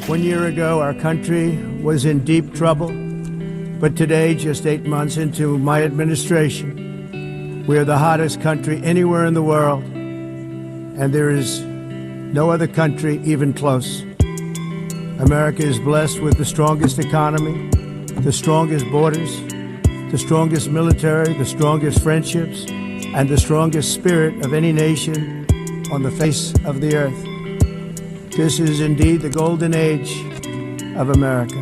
1 year ago, our country was in deep trouble. But today, just 8 months into my administration, we are the hottest country anywhere in the world. And there is no other country even close. America is blessed with the strongest economy, the strongest borders, the strongest military, the strongest friendships, and the strongest spirit of any nation on the face of the earth. This is indeed the golden age of America.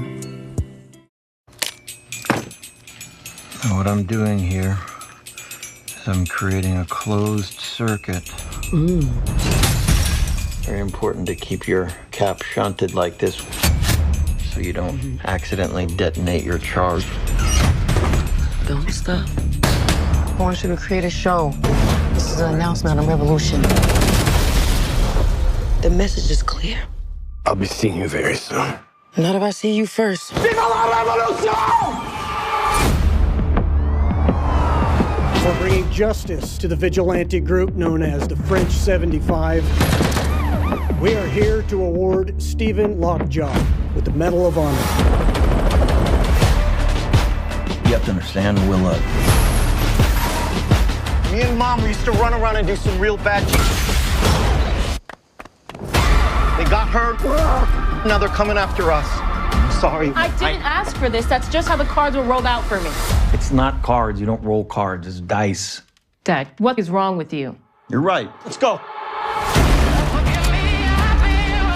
Now what I'm doing here is I'm creating a closed circuit. Very important to keep your cap shunted like this so you don't accidentally detonate your charge. Don't stop. I want you to create a show. This is an announcement of revolution. The message is clear. I'll be seeing you very soon. Not if I see you first. Viva la revolution! For bringing justice to the vigilante group known as the French 75, we are here to award Stephen Lockjaw with the Medal of Honor. You have to understand, Willa. Me and Mom used to run around and do some real bad shit. They got hurt. Now they're coming after us. I'm sorry. I didn't ask for this. That's just how the cards were rolled out for me. It's not cards. You don't roll cards. It's dice. Dad, what is wrong with you? You're right. Let's go.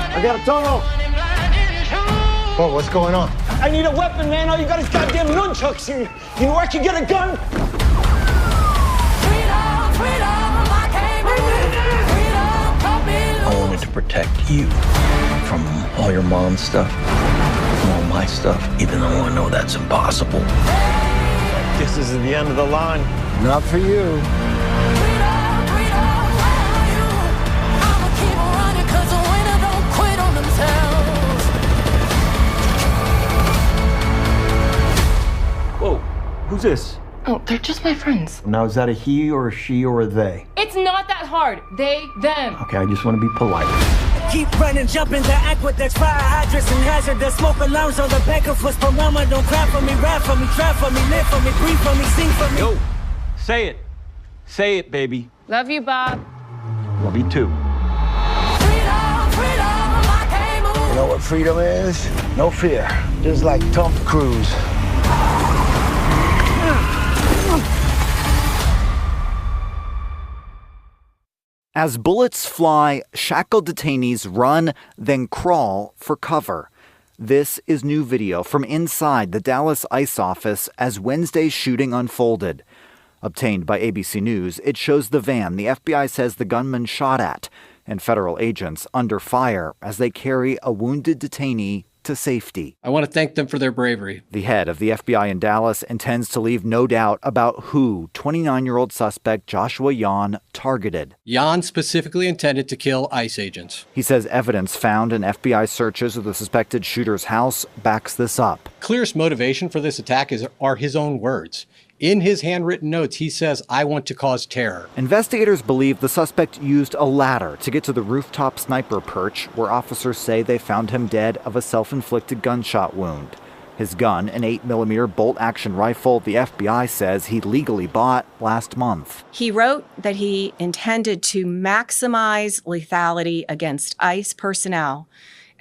I got a tunnel. Whoa, what's going on? I need a weapon, man. All you got is goddamn nunchucks here. You know where I can get a gun? I wanted to protect you from all your mom's stuff, from all my stuff, even though I know that's impossible. This is the end of the line. Not for you. Whoa, who's this? Oh, they're just my friends. Now, is that a he or a she or a they? It's not that hard. They, them. Okay, I just want to be polite. Keep running, jumping the aqueducts, fire hydrants and hazardous smoke alarms on the back of us. Parama, don't cry for me, rap for me, try for me, live for me, breathe for me, sing for me. Yo, say it. Say it, baby. Love you, Bob. Love you too. You know what freedom is? No fear. Just like Tom Cruise. As bullets fly, shackled detainees run, then crawl for cover. This is new video from inside the Dallas ICE office as Wednesday's shooting unfolded. Obtained by ABC News, it shows the van the FBI says the gunman shot at, and federal agents under fire as they carry a wounded detainee to safety. I want to thank them for their bravery. The head of the FBI in Dallas intends to leave no doubt about who 29-year-old suspect Joshua Yan targeted. Yan specifically intended to kill ICE agents. He says evidence found in FBI searches of the suspected shooter's house backs this up. Clearest motivation for this attack are his own words. In his handwritten notes, he says, "I want to cause terror." Investigators believe the suspect used a ladder to get to the rooftop sniper perch, where officers say they found him dead of a self-inflicted gunshot wound. His gun, an 8mm bolt-action rifle, the FBI says he legally bought last month. He wrote that he intended to maximize lethality against ICE personnel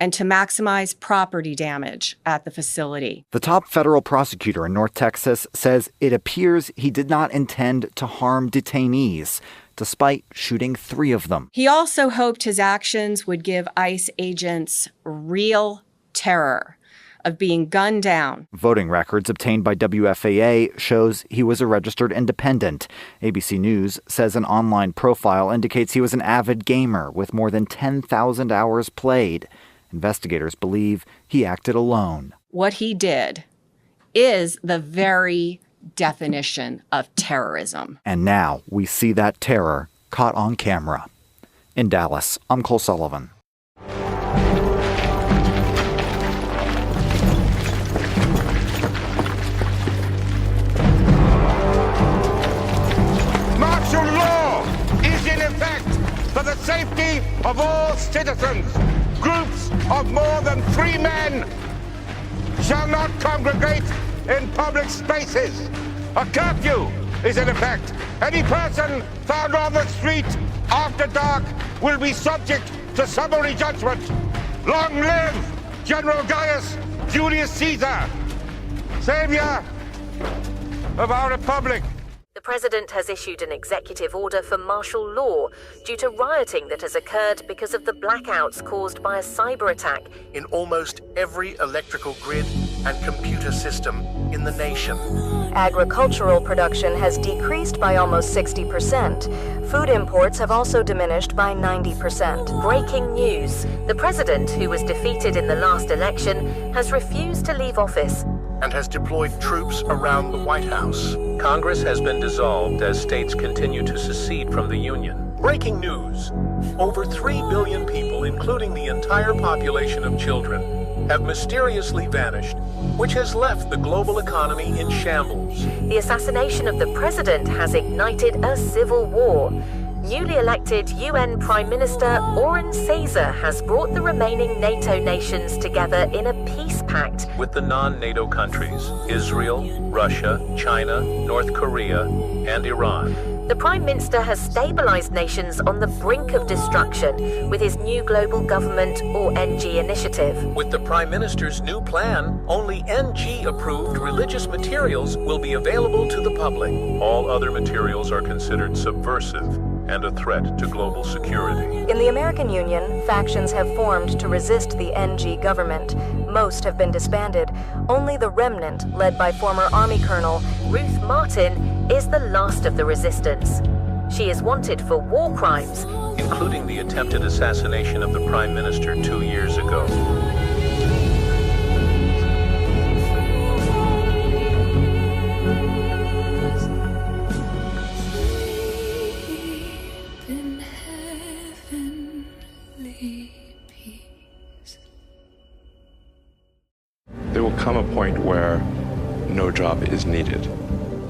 and to maximize property damage at the facility. The top federal prosecutor in North Texas says it appears he did not intend to harm detainees, despite shooting 3 of them. He also hoped his actions would give ICE agents real terror of being gunned down. Voting records obtained by WFAA shows he was a registered independent. ABC News says an online profile indicates he was an avid gamer with more than 10,000 hours played. Investigators believe he acted alone. What he did is the very definition of terrorism. And now we see that terror caught on camera. In Dallas, I'm Cole Sullivan. Martial law is in effect for the safety of all citizens. Groups of more than 3 men shall not congregate in public spaces. A curfew is in effect. Any person found on the street after dark will be subject to summary judgment. Long live General Gaius Julius Caesar, savior of our republic. The president has issued an executive order for martial law due to rioting that has occurred because of the blackouts caused by a cyber attack in almost every electrical grid and computer system in the nation. Agricultural production has decreased by almost 60%. Food imports have also diminished by 90%. Breaking news. The president, who was defeated in the last election, has refused to leave office and has deployed troops around the White House. Congress has been dissolved as states continue to secede from the Union. Breaking news. Over 3 billion people, including the entire population of children, have mysteriously vanished, which has left the global economy in shambles. The assassination of the president has ignited a civil war. Newly elected UN Prime Minister Orhan Caesar has brought the remaining NATO nations together in a peace pact with the non-NATO countries, Israel, Russia, China, North Korea, and Iran. The Prime Minister has stabilized nations on the brink of destruction with his new global government or NG initiative. With the Prime Minister's new plan, only NG-approved religious materials will be available to the public. All other materials are considered subversive and a threat to global security. In the American Union, factions have formed to resist the NG government. Most have been disbanded. Only the remnant, led by former Army Colonel Ruth Martin, is the last of the resistance. She is wanted for war crimes, including the attempted assassination of the Prime Minister 2 years ago. There will come a point where no job is needed.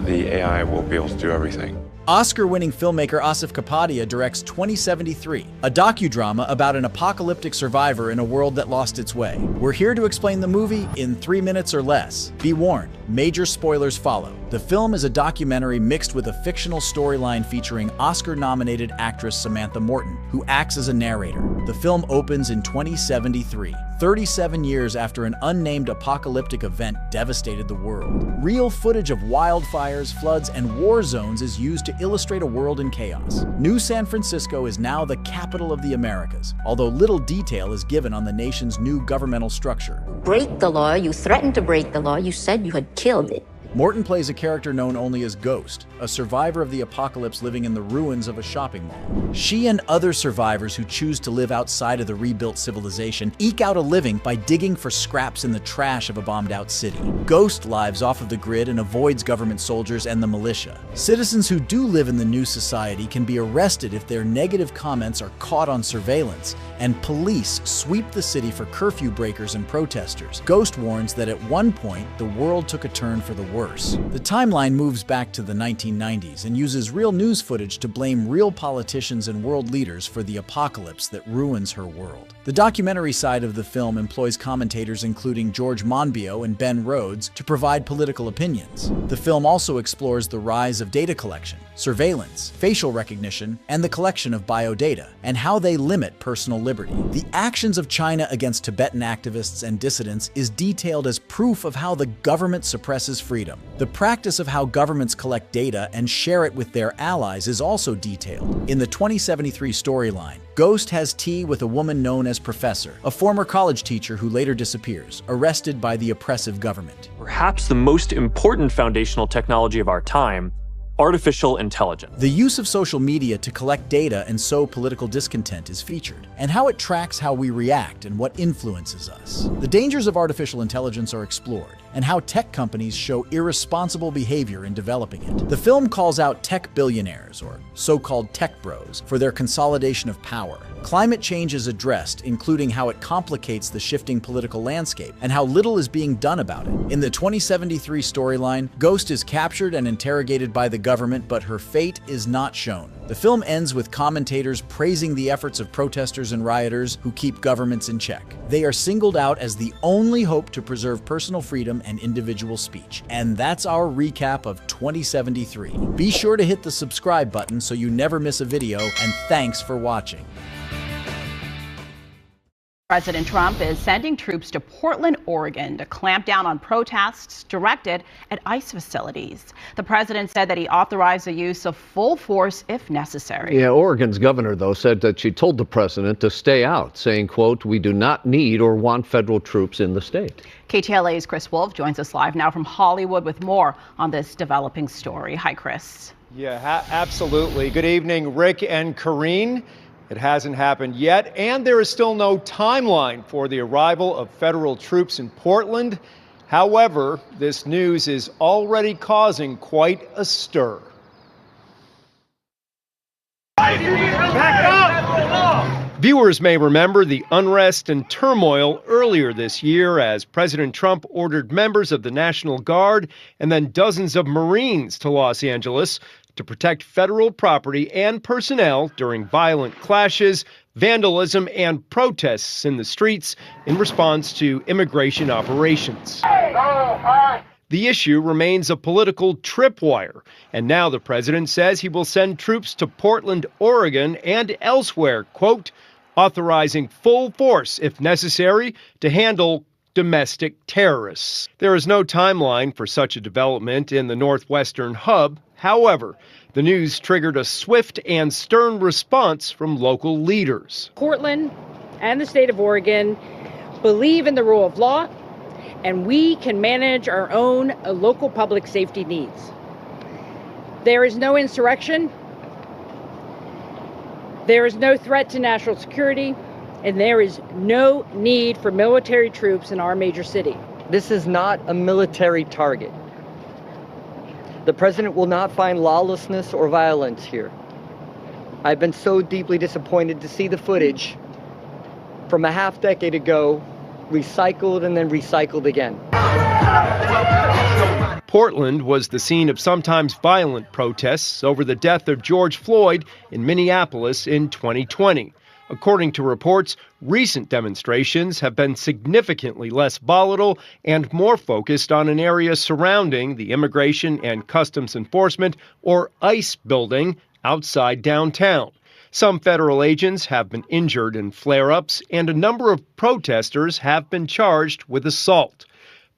The AI will be able to do everything. Oscar-winning filmmaker Asif Kapadia directs 2073, a docudrama about an apocalyptic survivor in a world that lost its way. We're here to explain the movie in 3 minutes or less. Be warned, major spoilers follow. The film is a documentary mixed with a fictional storyline featuring Oscar-nominated actress Samantha Morton, who acts as a narrator. The film opens in 2073, 37 years after an unnamed apocalyptic event devastated the world. Real footage of wildfires, floods, and war zones is used to illustrate a world in chaos. New San Francisco is now the capital of the Americas, although little detail is given on the nation's new governmental structure. Break the law, you threatened to break the law, you said you had killed it. Morton plays a character known only as Ghost, a survivor of the apocalypse living in the ruins of a shopping mall. She and other survivors who choose to live outside of the rebuilt civilization eke out a living by digging for scraps in the trash of a bombed-out city. Ghost lives off of the grid and avoids government soldiers and the militia. Citizens who do live in the new society can be arrested if their negative comments are caught on surveillance, and police sweep the city for curfew breakers and protesters. Ghost warns that at one point, the world took a turn for the worse. The timeline moves back to the 1990s and uses real news footage to blame real politicians and world leaders for the apocalypse that ruins her world. The documentary side of the film employs commentators including George Monbiot and Ben Rhodes to provide political opinions. The film also explores the rise of data collection, surveillance, facial recognition, and the collection of biodata, and how they limit personal liberty. The actions of China against Tibetan activists and dissidents is detailed as proof of how the government suppresses freedom. The practice of how governments collect data and share it with their allies is also detailed. In the 2073 storyline, Ghost has tea with a woman known as Professor, a former college teacher who later disappears, arrested by the oppressive government. Perhaps the most important foundational technology of our time, artificial intelligence. The use of social media to collect data and sow political discontent is featured, and how it tracks how we react and what influences us. The dangers of artificial intelligence are explored, and how tech companies show irresponsible behavior in developing it. The film calls out tech billionaires, or so-called tech bros, for their consolidation of power. Climate change is addressed, including how it complicates the shifting political landscape and how little is being done about it. In the 2073 storyline, Ghost is captured and interrogated by the government, but her fate is not shown. The film ends with commentators praising the efforts of protesters and rioters who keep governments in check. They are singled out as the only hope to preserve personal freedom and individual speech. And that's our recap of 2073. Be sure to hit the subscribe button so you never miss a video, and thanks for watching. President Trump is sending troops to Portland, Oregon to clamp down on protests directed at ICE facilities. The president said that he authorized the use of full force if necessary. Yeah, Oregon's governor, though, said that she told the president to stay out, saying, quote, "We do not need or want federal troops in the state." KTLA's Chris Wolf joins us live now from Hollywood with more on this developing story. Hi, Chris. Yeah, absolutely. Good evening, Rick and Karine. It hasn't happened yet, and there is still no timeline for the arrival of federal troops in Portland. However, this news is already causing quite a stir. Back up! Viewers may remember the unrest and turmoil earlier this year as President Trump ordered members of the National Guard and then dozens of Marines to Los Angeles to protect federal property and personnel during violent clashes, vandalism, and protests in the streets in response to immigration operations. The issue remains a political tripwire, and now the president says he will send troops to Portland, Oregon, and elsewhere, quote, authorizing full force if necessary to handle domestic terrorists. There is no timeline for such a development in the Northwestern hub. However, the news triggered a swift and stern response from local leaders. Portland and the state of Oregon believe in the rule of law, and we can manage our own local public safety needs. There is no insurrection, there is no threat to national security, and there is no need for military troops in our major city. This is not a military target. The president will not find lawlessness or violence here. I've been so deeply disappointed to see the footage from a half decade ago recycled and then recycled again. Portland was the scene of sometimes violent protests over the death of George Floyd in Minneapolis in 2020. According to reports, recent demonstrations have been significantly less volatile and more focused on an area surrounding the Immigration and Customs Enforcement, or ICE, building outside downtown. Some federal agents have been injured in flare-ups, and a number of protesters have been charged with assault.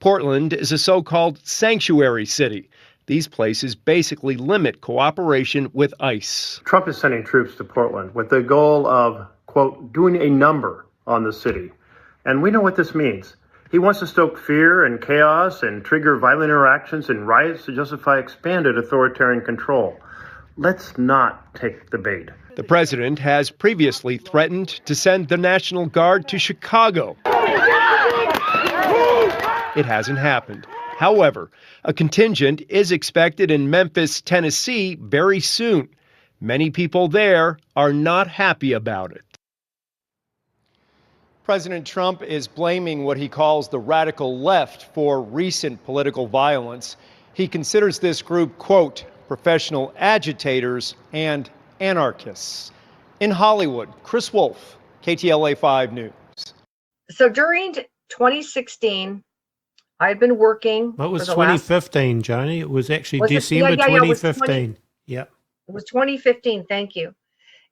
Portland is a so-called sanctuary city. These places basically limit cooperation with ICE. Trump is sending troops to Portland with the goal of, quote, doing a number on the city. And we know what this means. He wants to stoke fear and chaos and trigger violent interactions and riots to justify expanded authoritarian control. Let's not take the bait. The president has previously threatened to send the National Guard to Chicago. It hasn't happened. However, a contingent is expected in Memphis, Tennessee very soon. Many people there are not happy about it. President Trump is blaming what he calls the radical left for recent political violence. He considers this group, quote, professional agitators and anarchists. In Hollywood, Chris Wolf, KTLA 5 News. So during 2016, I've been working. Well, it was 2015, Joni. It was actually December 2015. It was 2015. Thank you.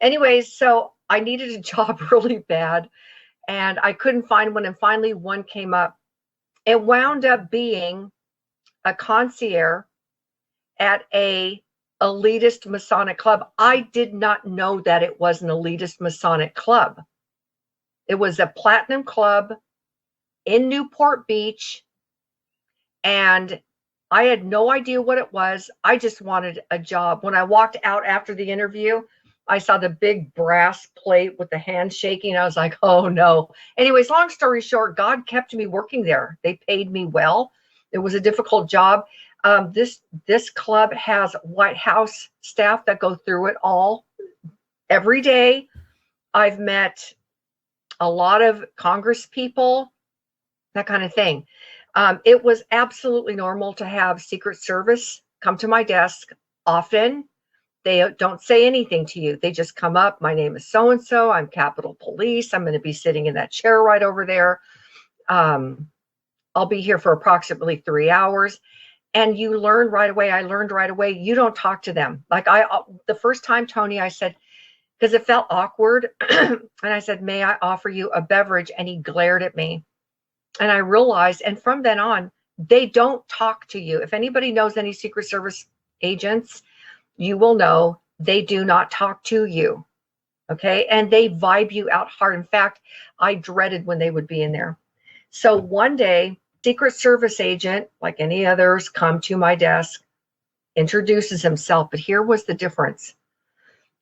Anyways, so I needed a job really bad, and I couldn't find one. And finally, one came up. It wound up being a concierge at a elitist Masonic club. I did not know that it was an elitist Masonic club. It was a platinum club in Newport Beach. And I had no idea what it was. I just wanted a job. When I walked out after the interview, I saw the big brass plate with the hand shaking. I was like, oh no. Anyways, long story short, God kept me working there. They paid me well. It was a difficult job. This club has White House staff that go through it all every day. I've met a lot of Congress people, that kind of thing. It was absolutely normal to have Secret Service come to my desk often. They don't say anything to you. They just come up. My name is so-and-so. I'm Capitol Police. I'm going to be sitting in that chair right over there. I'll be here for approximately 3 hours. And you learn right away. I learned right away. You don't talk to them. Like the first time, Tony, I said, because it felt awkward. And I said, may I offer you a beverage? And he glared at me. And I realized, and from then on, they don't talk to you. If anybody knows any Secret Service agents, you will know they do not talk to you. Okay. And they vibe you out hard. In fact, I dreaded when they would be in there. So one day, Secret Service agent, like any others, come to my desk, introduces himself. But here was the difference.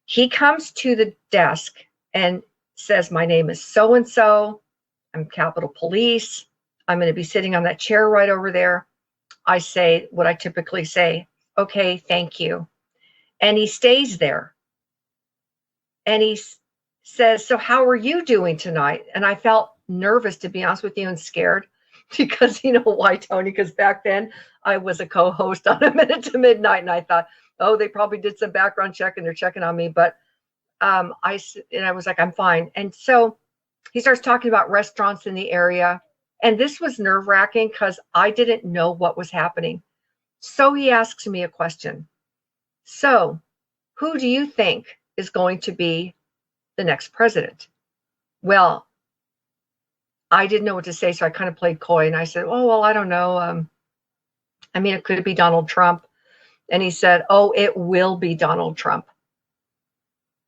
He comes to the desk and says, my name is so-and-so. I'm Capitol Police. I'm going to be sitting on that chair right over there. I say what I typically say, okay, thank you. And he stays there. And he says, so how are you doing tonight? And I felt nervous, to be honest with you, and scared. Because you know why, Tony? Because back then I was a co-host on A Minute to Midnight, and I thought, oh, they probably did some background check and they're checking on me. But I was like, I'm fine. And so he starts talking about restaurants in the area, and this was nerve-wracking because I didn't know what was happening. So he asks me a question. So, who do you think is going to be the next president? Well, I didn't know what to say, so I kind of played coy, and I said, oh, well, I don't know. I mean, it could be Donald Trump. And he said, oh, it will be Donald Trump.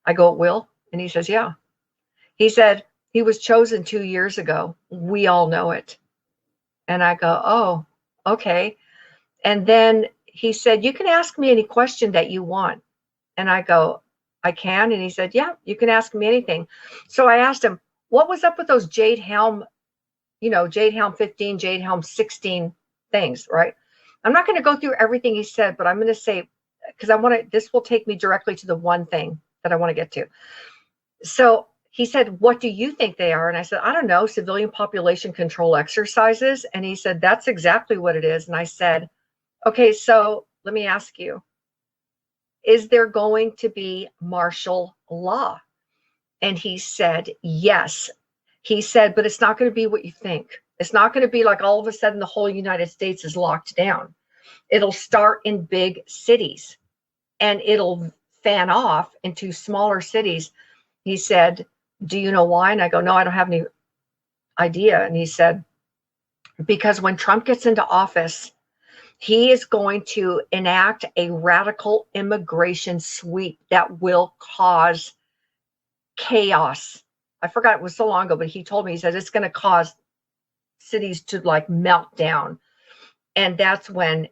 I go, it will? And he says, yeah. He said, he was chosen 2 years ago. We all know it. And I go, oh, okay. And then he said, you can ask me any question that you want. And I go, I can? And he said, yeah, you can ask me anything. So I asked him, what was up with those Jade Helm, Jade Helm 15, Jade Helm 16 things, right? I'm not going to go through everything he said, but I'm going to say, because this will take me directly to the one thing that I want to get to. So he said, what do you think they are? And I said, I don't know, civilian population control exercises. And he said, that's exactly what it is. And I said, okay, so let me ask you, is there going to be martial law? And he said, yes. He said, but it's not going to be what you think. It's not going to be like all of a sudden the whole United States is locked down. It'll start in big cities and it'll fan off into smaller cities. He said, do you know why? And I go, no, I don't have any idea. And he said, because when Trump gets into office, he is going to enact a radical immigration sweep that will cause chaos. I forgot, it was so long ago, but he told me, he said, it's going to cause cities to like melt down. And that's when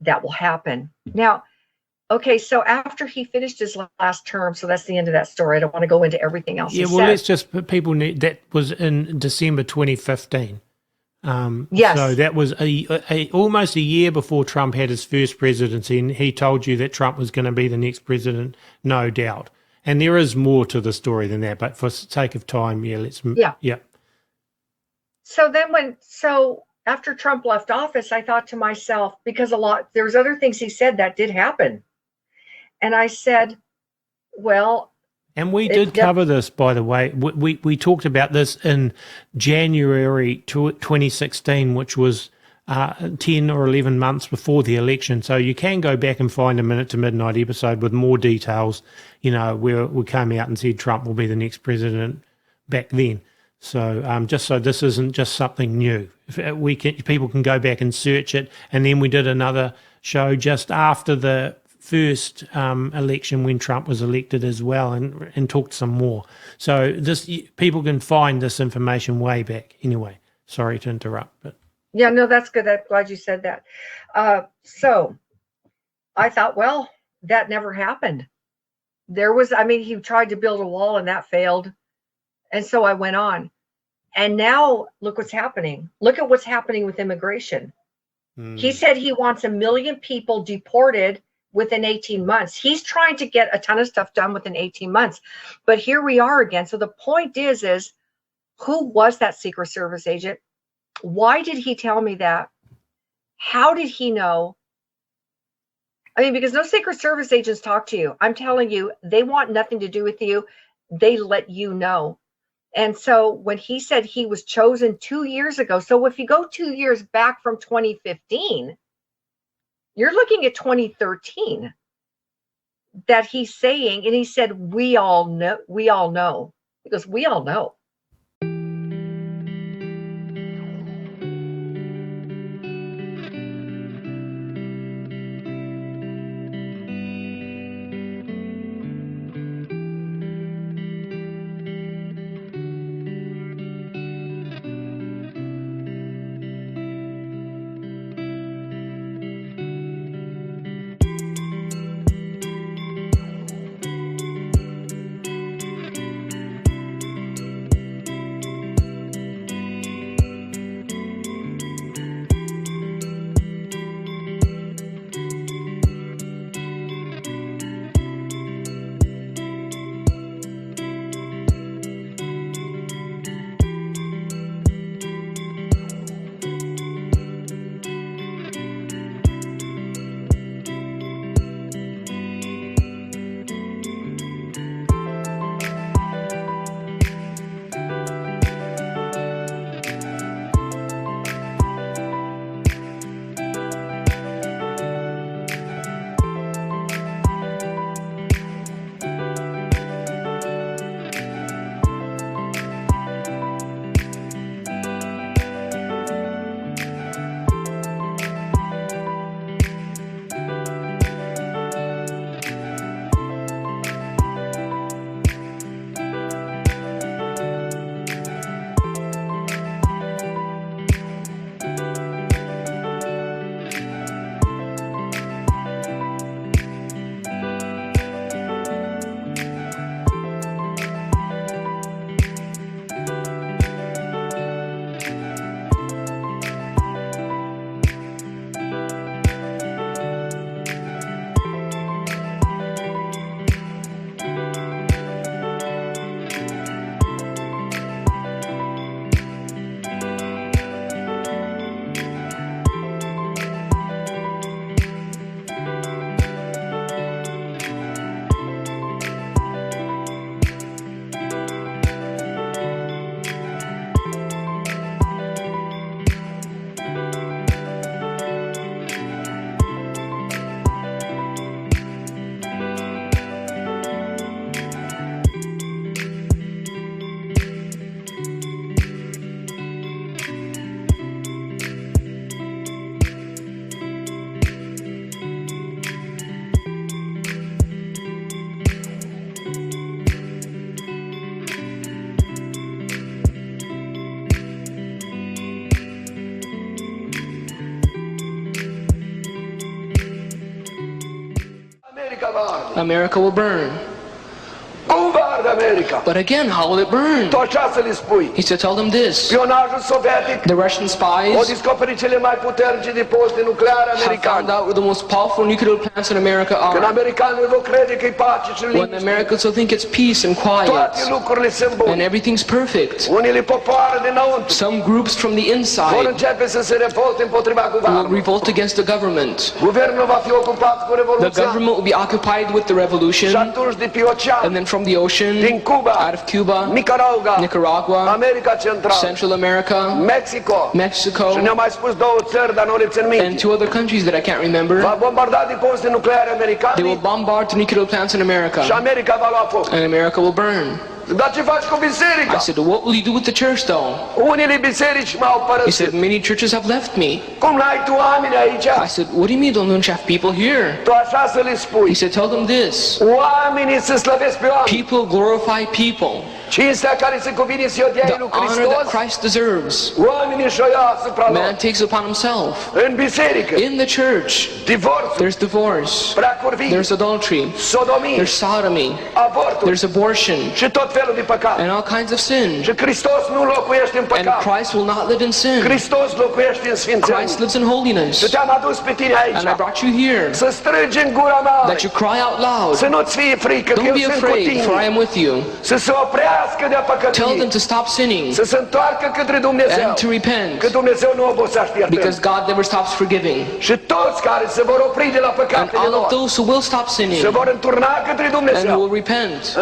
that will happen. Now, okay, so after he finished his last term, so that's the end of that story. I don't want to go into everything else. Yeah, well, let's just put people need, that was in December 2015. Yes. So that was almost a year before Trump had his first presidency, and he told you that Trump was going to be the next president, no doubt. And there is more to the story than that, but for sake of time, yeah. So then after Trump left office, I thought to myself, because there's other things he said that did happen. And I said, well. And we did cover this, by the way. We talked about this in January 2016, which was 10 or 11 months before the election. So you can go back and find a Minute to Midnight episode with more details, where we came out and said Trump will be the next president back then. So just so this isn't just something new. People can go back and search it. And then we did another show just after the first election when Trump was elected as well, and talked some more. So people can find this information way back. Anyway, sorry to interrupt, but yeah, no, that's good. I'm glad you said that. So I thought, well, that never happened. He tried to build a wall and that failed. And so I went on. And now look what's happening. Look at what's happening with immigration. He said he wants 1 million people deported within 18 months. He's trying to get a ton of stuff done within 18 months. But here we are again. So the point is who was that Secret Service agent? Why did he tell me that? How did he know? I mean, because no Secret Service agents talk to you. I'm telling you, they want nothing to do with you. They let you know. And so when he said he was chosen 2 years ago, so if you go 2 years back from 2015, you're looking at 2013 that he's saying, and he said, we all know. He goes, we all know. America will burn. But again, how will it burn? He said, tell them this. The Russian spies have found out where the most powerful nuclear plants in America are. When the Americans will think it's peace and quiet and everything's perfect, some groups from the inside will revolt against the government. The government will be occupied with the revolution, and then from the ocean, out of Cuba, Nicaragua, Central America, Mexico, and 2 other countries that I can't remember. They will bombard the nuclear plants in America, and America will burn. I said, what will you do with the church though? He said, many churches have left me. I said, what do you mean don't you have people here? He said, tell them this. People glorify people. The honor that Christ deserves, man takes upon himself. In the church, there's divorce, there's adultery, there's sodomy, there's abortion, and all kinds of sin. And Christ will not live in sin. Christ lives in holiness. And I brought you here that you cry out loud. Don't be afraid, for I am with you. Tell them to stop sinning and to repent, because God never stops forgiving. And all of those who will stop sinning and who will repent,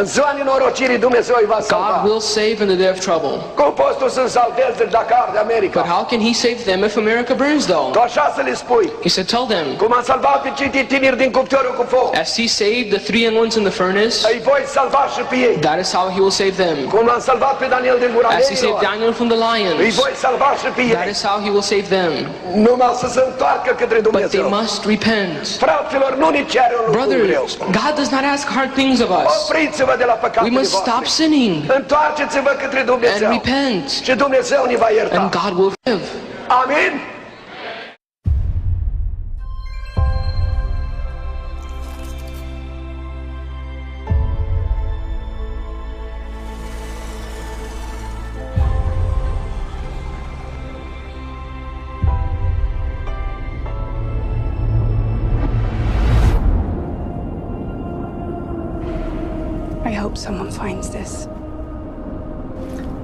God will save in the day of trouble. But how can he save them if America burns, though? He said, tell them, as he saved the 3 young ones in the furnace, that is how he will save them. As he saved Daniel from the lions, that is how he will save them. But they must repent. Brothers, God does not ask hard things of us. We must stop sinning and repent, and God will forgive. Amen. I hope someone finds this.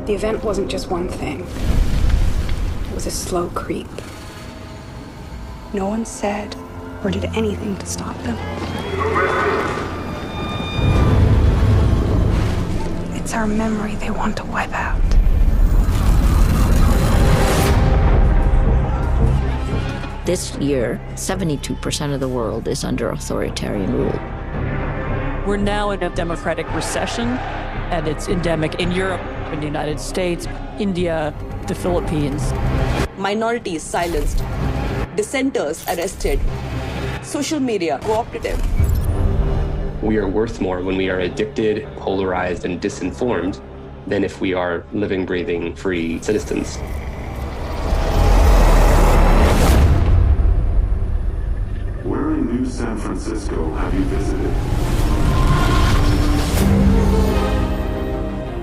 The event wasn't just one thing. It was a slow creep. No one said or did anything to stop them. It's our memory they want to wipe out. This year, 72% of the world is under authoritarian rule. We're now in a democratic recession, and it's endemic in Europe, in the United States, India, the Philippines. Minorities silenced, dissenters arrested, social media cooperative. We are worth more when we are addicted, polarized, and disinformed than if we are living, breathing, free citizens. Where in New San Francisco have you visited?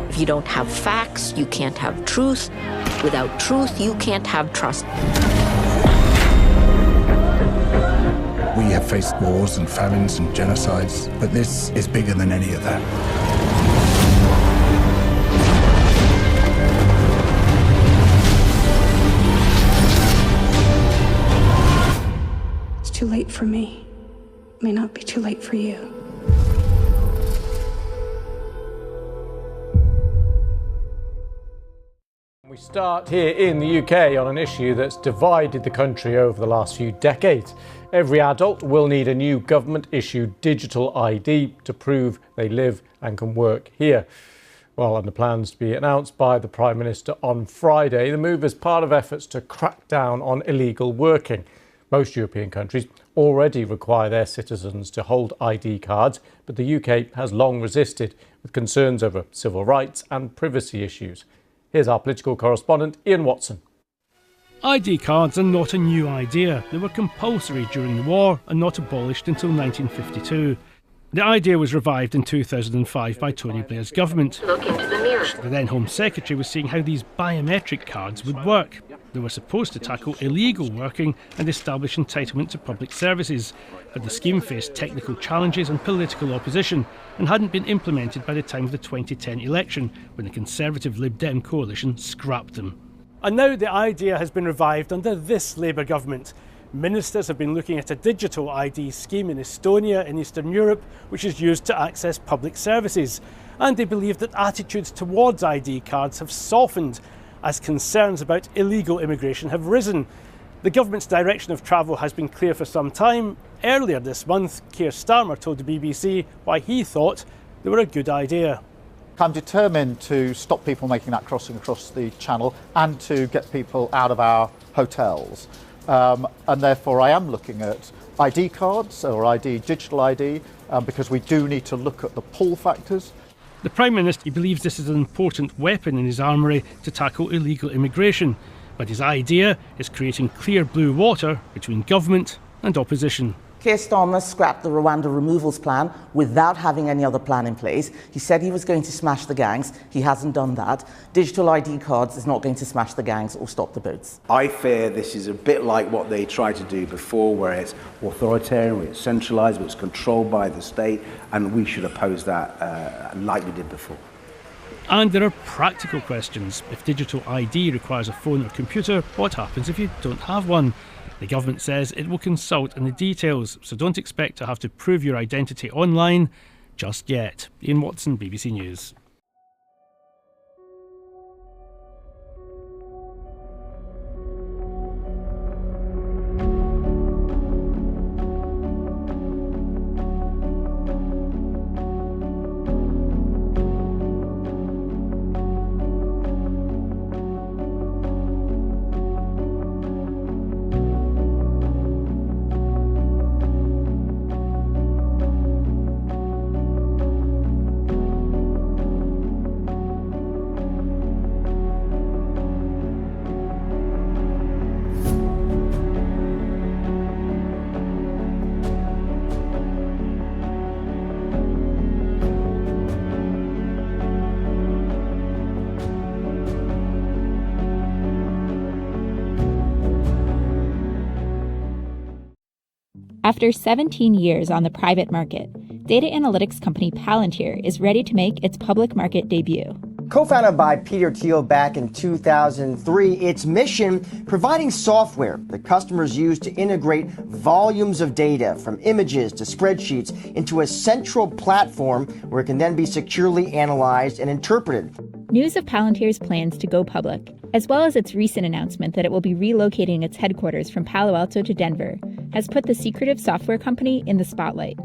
If you don't have facts, you can't have truth. Without truth, you can't have trust. We have faced wars and famines and genocides, but this is bigger than any of that. It's too late for me. It may not be too late for you. We start here in the UK on an issue that's divided the country over the last few decades. Every adult will need a new government-issued digital ID to prove they live and can work here. Well, under plans to be announced by the Prime Minister on Friday, the move is part of efforts to crack down on illegal working. Most European countries already require their citizens to hold ID cards, but the UK has long resisted, with concerns over civil rights and privacy issues. Here's our political correspondent, Ian Watson. ID cards are not a new idea. They were compulsory during the war and not abolished until 1952. The idea was revived in 2005 by Tony Blair's government. Look into the mirror. The then Home Secretary was seeing how these biometric cards would work. They were supposed to tackle illegal working and establish entitlement to public services, but the scheme faced technical challenges and political opposition and hadn't been implemented by the time of the 2010 election, when the Conservative Lib Dem coalition scrapped them. And now the idea has been revived under this Labour government. Ministers have been looking at a digital ID scheme in Estonia in Eastern Europe, which is used to access public services. And they believe that attitudes towards ID cards have softened as concerns about illegal immigration have risen. The government's direction of travel has been clear for some time. Earlier this month, Keir Starmer told the BBC why he thought they were a good idea. I'm determined to stop people making that crossing across the channel and to get people out of our hotels. And therefore I am looking at ID cards or digital ID, because we do need to look at the pull factors. The Prime Minister believes this is an important weapon in his armoury to tackle illegal immigration, but his idea is creating clear blue water between government and opposition. Keir Starmer scrapped the Rwanda removals plan without having any other plan in place. He said he was going to smash the gangs. He hasn't done that. Digital ID cards is not going to smash the gangs or stop the boats. I fear this is a bit like what they tried to do before, where it's authoritarian, where it's centralised, where it's controlled by the state, and we should oppose that like we did before. And there are practical questions. If digital ID requires a phone or computer, what happens if you don't have one? The government says it will consult on the details, so don't expect to have to prove your identity online just yet. Ian Watson, BBC News. After 17 years on the private market, data analytics company Palantir is ready to make its public market debut. Co-founded by Peter Thiel back in 2003, its mission, providing software that customers use to integrate volumes of data from images to spreadsheets into a central platform where it can then be securely analyzed and interpreted. News of Palantir's plans to go public, as well as its recent announcement that it will be relocating its headquarters from Palo Alto to Denver, has put the secretive software company in the spotlight.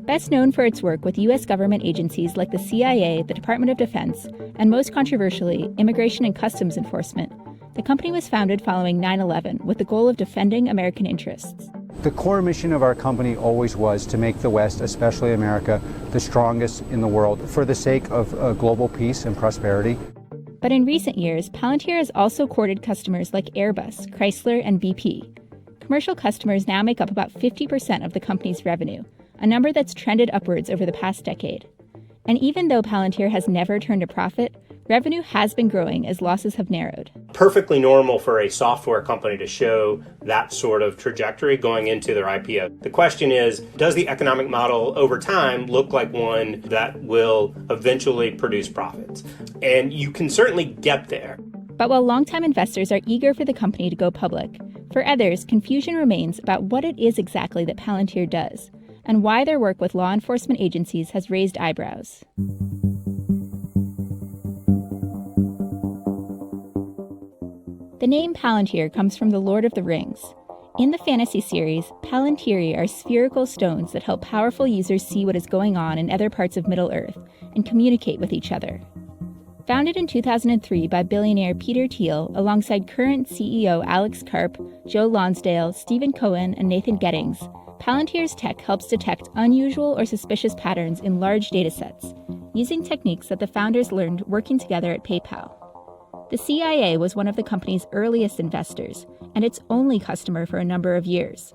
Best known for its work with U.S. government agencies like the CIA, the Department of Defense, and most controversially, Immigration and Customs Enforcement, the company was founded following 9/11 with the goal of defending American interests. The core mission of our company always was to make the West, especially America, the strongest in the world for the sake of global peace and prosperity. But in recent years, Palantir has also courted customers like Airbus, Chrysler, and BP. Commercial customers now make up about 50% of the company's revenue, a number that's trended upwards over the past decade. And even though Palantir has never turned a profit, revenue has been growing as losses have narrowed. Perfectly normal for a software company to show that sort of trajectory going into their IPO. The question is, does the economic model over time look like one that will eventually produce profits? And you can certainly get there. But while longtime investors are eager for the company to go public, for others, confusion remains about what it is exactly that Palantir does, and why their work with law enforcement agencies has raised eyebrows. The name Palantir comes from The Lord of the Rings. In the fantasy series, Palantiri are spherical stones that help powerful users see what is going on in other parts of Middle-earth and communicate with each other. Founded in 2003 by billionaire Peter Thiel alongside current CEO Alex Karp, Joe Lonsdale, Stephen Cohen, and Nathan Gettings, Palantir's tech helps detect unusual or suspicious patterns in large datasets, using techniques that the founders learned working together at PayPal. The CIA was one of the company's earliest investors, and its only customer for a number of years.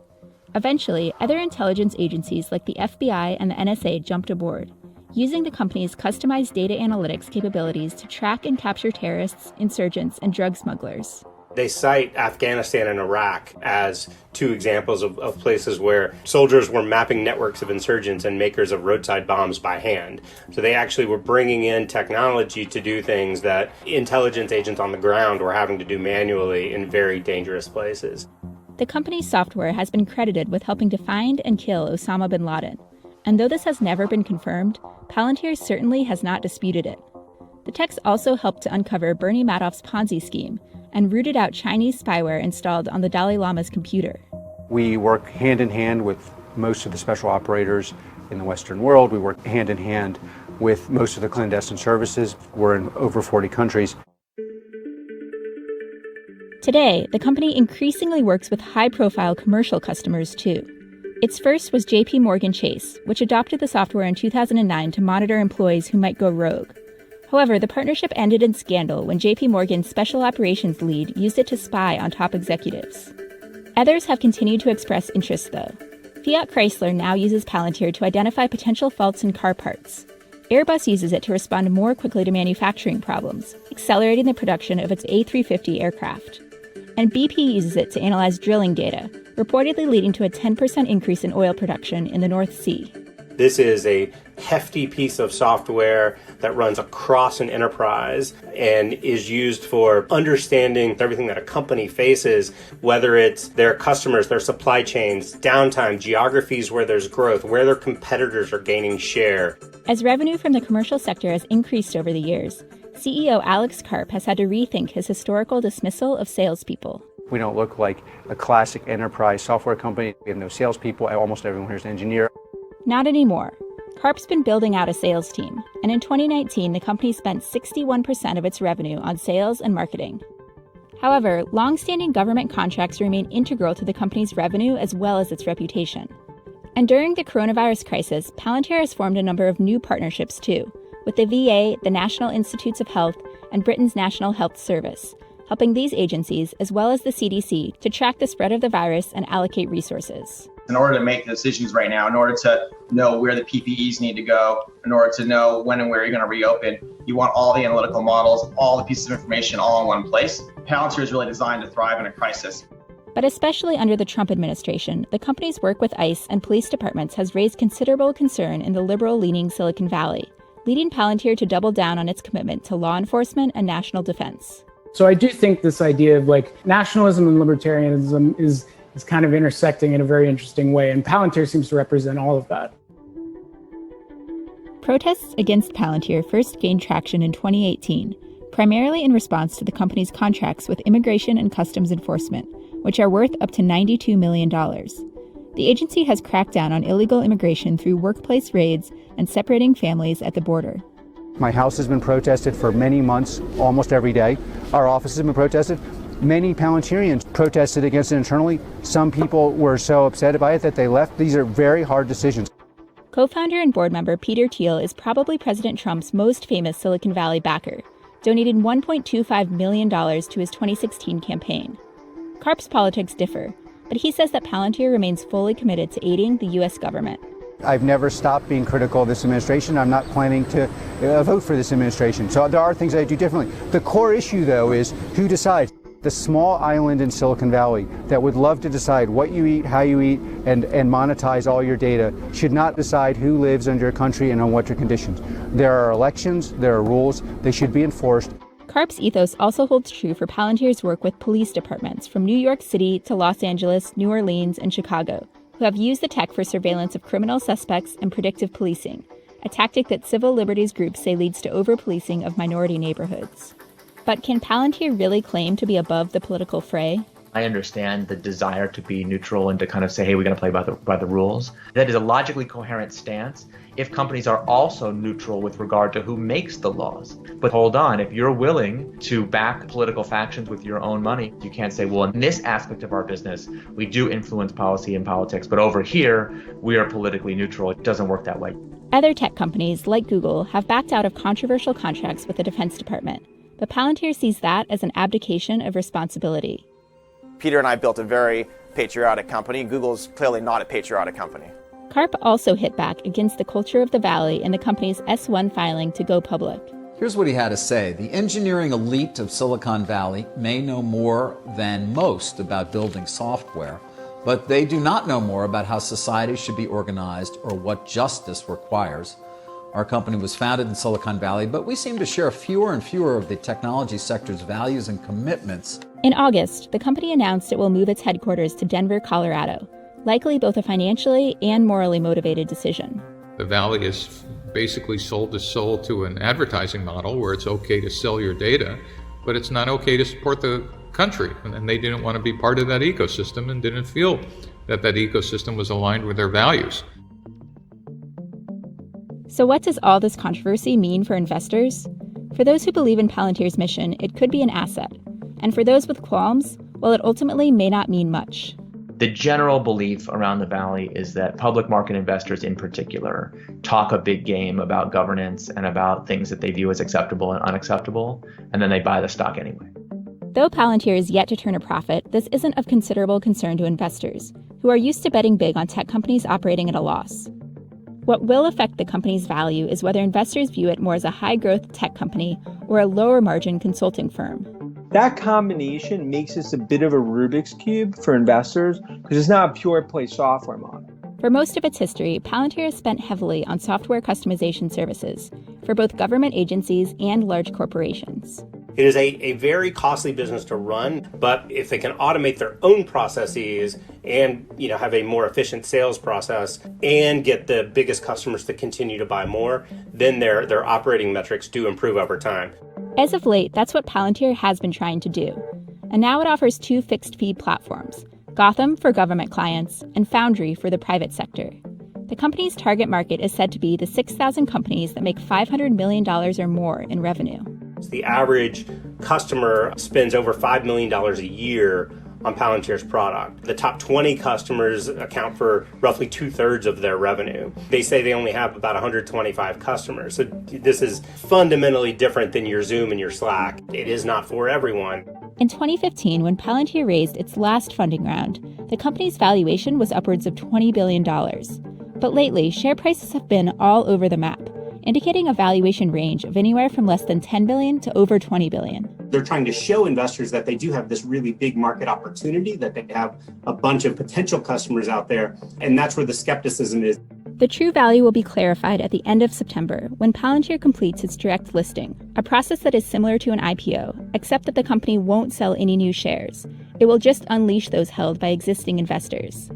Eventually, other intelligence agencies like the FBI and the NSA jumped aboard, using the company's customized data analytics capabilities to track and capture terrorists, insurgents, and drug smugglers. They cite Afghanistan and Iraq as two examples of places where soldiers were mapping networks of insurgents and makers of roadside bombs by hand. So they actually were bringing in technology to do things that intelligence agents on the ground were having to do manually in very dangerous places. The company's software has been credited with helping to find and kill Osama bin Laden. And though this has never been confirmed, Palantir certainly has not disputed it. The techs also helped to uncover Bernie Madoff's Ponzi scheme and rooted out Chinese spyware installed on the Dalai Lama's computer. We work hand in hand with most of the special operators in the Western world. We work hand in hand with most of the clandestine services. We're in over 40 countries. Today, the company increasingly works with high-profile commercial customers too. Its first was JP Morgan Chase, which adopted the software in 2009 to monitor employees who might go rogue. However, the partnership ended in scandal when JP Morgan's special operations lead used it to spy on top executives. Others have continued to express interest, though. Fiat Chrysler now uses Palantir to identify potential faults in car parts. Airbus uses it to respond more quickly to manufacturing problems, accelerating the production of its A350 aircraft. And BP uses it to analyze drilling data, reportedly leading to a 10% increase in oil production in the North Sea. This is a hefty piece of software that runs across an enterprise and is used for understanding everything that a company faces, whether it's their customers, their supply chains, downtime, geographies where there's growth, where their competitors are gaining share. As revenue from the commercial sector has increased over the years, CEO Alex Karp has had to rethink his historical dismissal of salespeople. We don't look like a classic enterprise software company. We have no salespeople. Almost everyone here is an engineer. Not anymore. Karp's been building out a sales team, and in 2019, the company spent 61% of its revenue on sales and marketing. However, long-standing government contracts remain integral to the company's revenue as well as its reputation. And during the coronavirus crisis, Palantir has formed a number of new partnerships too, with the VA, the National Institutes of Health, and Britain's National Health Service, helping these agencies, as well as the CDC, to track the spread of the virus and allocate resources. In order to make decisions right now, in order to know where the PPEs need to go, in order to know when and where you're going to reopen, you want all the analytical models, all the pieces of information all in one place. Palantir is really designed to thrive in a crisis. But especially under the Trump administration, the company's work with ICE and police departments has raised considerable concern in the liberal-leaning Silicon Valley, leading Palantir to double down on its commitment to law enforcement and national defense. So I do think this idea of nationalism and libertarianism is kind of intersecting in a very interesting way, and Palantir seems to represent all of that. Protests against Palantir first gained traction in 2018, primarily in response to the company's contracts with Immigration and Customs Enforcement, which are worth up to $92 million. The agency has cracked down on illegal immigration through workplace raids and separating families at the border. My house has been protested for many months, almost every day. Our offices have been protested. Many Palantirians protested against it internally. Some people were so upset by it that they left. These are very hard decisions. Co-founder and board member Peter Thiel is probably President Trump's most famous Silicon Valley backer, donating $1.25 million to his 2016 campaign. Karp's politics differ, but he says that Palantir remains fully committed to aiding the U.S. government. I've never stopped being critical of this administration. I'm not planning to vote for this administration. So there are things I do differently. The core issue, though, is who decides. The small island in Silicon Valley that would love to decide what you eat, how you eat, and monetize all your data should not decide who lives in your country and on what your conditions. There are elections, there are rules, they should be enforced. Karp's ethos also holds true for Palantir's work with police departments from New York City to Los Angeles, New Orleans, and Chicago, who have used the tech for surveillance of criminal suspects and predictive policing, a tactic that civil liberties groups say leads to over-policing of minority neighborhoods. But can Palantir really claim to be above the political fray? I understand the desire to be neutral and to kind of say, hey, we're going to play by the rules. That is a logically coherent stance if companies are also neutral with regard to who makes the laws. But hold on, if you're willing to back political factions with your own money, you can't say, well, in this aspect of our business, we do influence policy and politics, but over here, we are politically neutral. It doesn't work that way. Other tech companies, like Google, have backed out of controversial contracts with the Defense Department. But Palantir sees that as an abdication of responsibility. Peter and I built a very patriotic company. Google's clearly not a patriotic company. Karp also hit back against the culture of the Valley in the company's S-1 filing to go public. Here's what he had to say. The engineering elite of Silicon Valley may know more than most about building software, but they do not know more about how society should be organized or what justice requires. Our company was founded in Silicon Valley, but we seem to share fewer and fewer of the technology sector's values and commitments. In August, the company announced it will move its headquarters to Denver, Colorado, likely both a financially and morally motivated decision. The Valley is basically sold its soul to an advertising model where it's okay to sell your data, but it's not okay to support the country. And they didn't want to be part of that ecosystem and didn't feel that that ecosystem was aligned with their values. So what does all this controversy mean for investors? For those who believe in Palantir's mission, it could be an asset. And for those with qualms, well, it ultimately may not mean much. The general belief around the Valley is that public market investors in particular talk a big game about governance and about things that they view as acceptable and unacceptable, and then they buy the stock anyway. Though Palantir is yet to turn a profit, this isn't of considerable concern to investors, who are used to betting big on tech companies operating at a loss. What will affect the company's value is whether investors view it more as a high-growth tech company or a lower-margin consulting firm. That combination makes this a bit of a Rubik's Cube for investors because it's not a pure-play software model. For most of its history, Palantir has spent heavily on software customization services for both government agencies and large corporations. It is a very costly business to run, but if they can automate their own processes and have a more efficient sales process and get the biggest customers to continue to buy more, then their operating metrics do improve over time. As of late, that's what Palantir has been trying to do. And now it offers 2 fixed-fee platforms, Gotham for government clients and Foundry for the private sector. The company's target market is said to be the 6,000 companies that make $500 million or more in revenue. The average customer spends over $5 million a year on Palantir's product. The top 20 customers account for roughly 2/3 of their revenue. They say they only have about 125 customers. So this is fundamentally different than your Zoom and your Slack. It is not for everyone. In 2015, when Palantir raised its last funding round, the company's valuation was upwards of $20 billion. But lately, share prices have been all over the map, indicating a valuation range of anywhere from less than $10 billion to over $20 billion. They're trying to show investors that they do have this really big market opportunity, that they have a bunch of potential customers out there, and that's where the skepticism is. The true value will be clarified at the end of September when Palantir completes its direct listing, a process that is similar to an IPO, except that the company won't sell any new shares. It will just unleash those held by existing investors.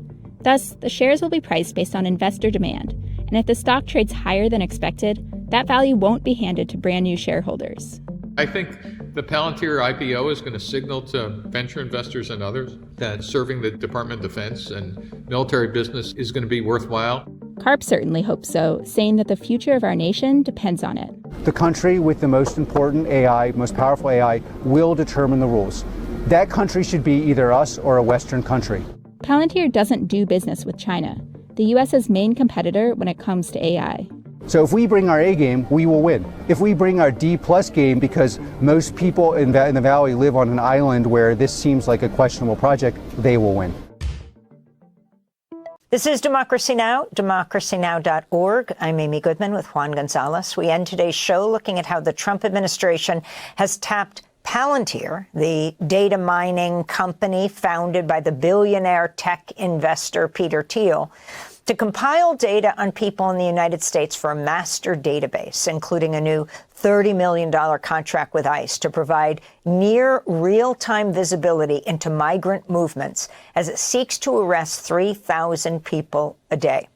Thus, the shares will be priced based on investor demand, and if the stock trades higher than expected, that value won't be handed to brand new shareholders. I think the Palantir IPO is going to signal to venture investors and others that serving the Department of Defense and military business is going to be worthwhile. Karp certainly hopes so, saying that the future of our nation depends on it. The country with the most important AI, most powerful AI, will determine the rules. That country should be either us or a Western country. Palantir doesn't do business with China, the U.S.'s main competitor when it comes to AI. So if we bring our A game, we will win. If we bring our D+ game, because most people in the Valley live on an island where this seems like a questionable project, they will win. This is Democracy Now!, democracynow.org. I'm Amy Goodman with Juan Gonzalez. We end today's show looking at how the Trump administration has tapped Palantir, the data mining company founded by the billionaire tech investor Peter Thiel, to compile data on people in the United States for a master database, including a new $30 million contract with ICE to provide near real-time visibility into migrant movements as it seeks to arrest 3,000 people a day.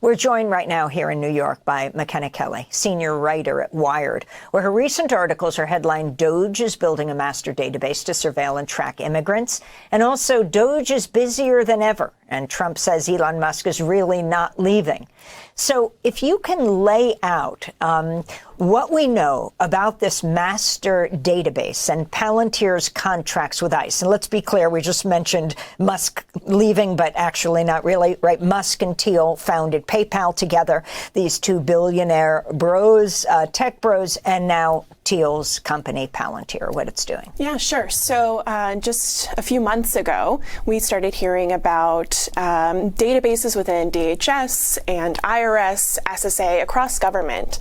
We're joined right now here in New York by McKenna Kelly, senior writer at Wired, where her recent articles are headlined, "Doge is building a master database to surveil and track immigrants," and also "Doge is busier than ever, and Trump says Elon Musk is really not leaving." So if you can lay out what we know about this master database and Palantir's contracts with ICE. And let's be clear, we just mentioned Musk leaving, but actually not really, right? Musk and Thiel founded PayPal together, these two billionaire bros, tech bros, and now Thiel's company, Palantir, what it's doing. Yeah, sure. So just a few months ago, we started hearing about databases within DHS and IRS, SSA, across government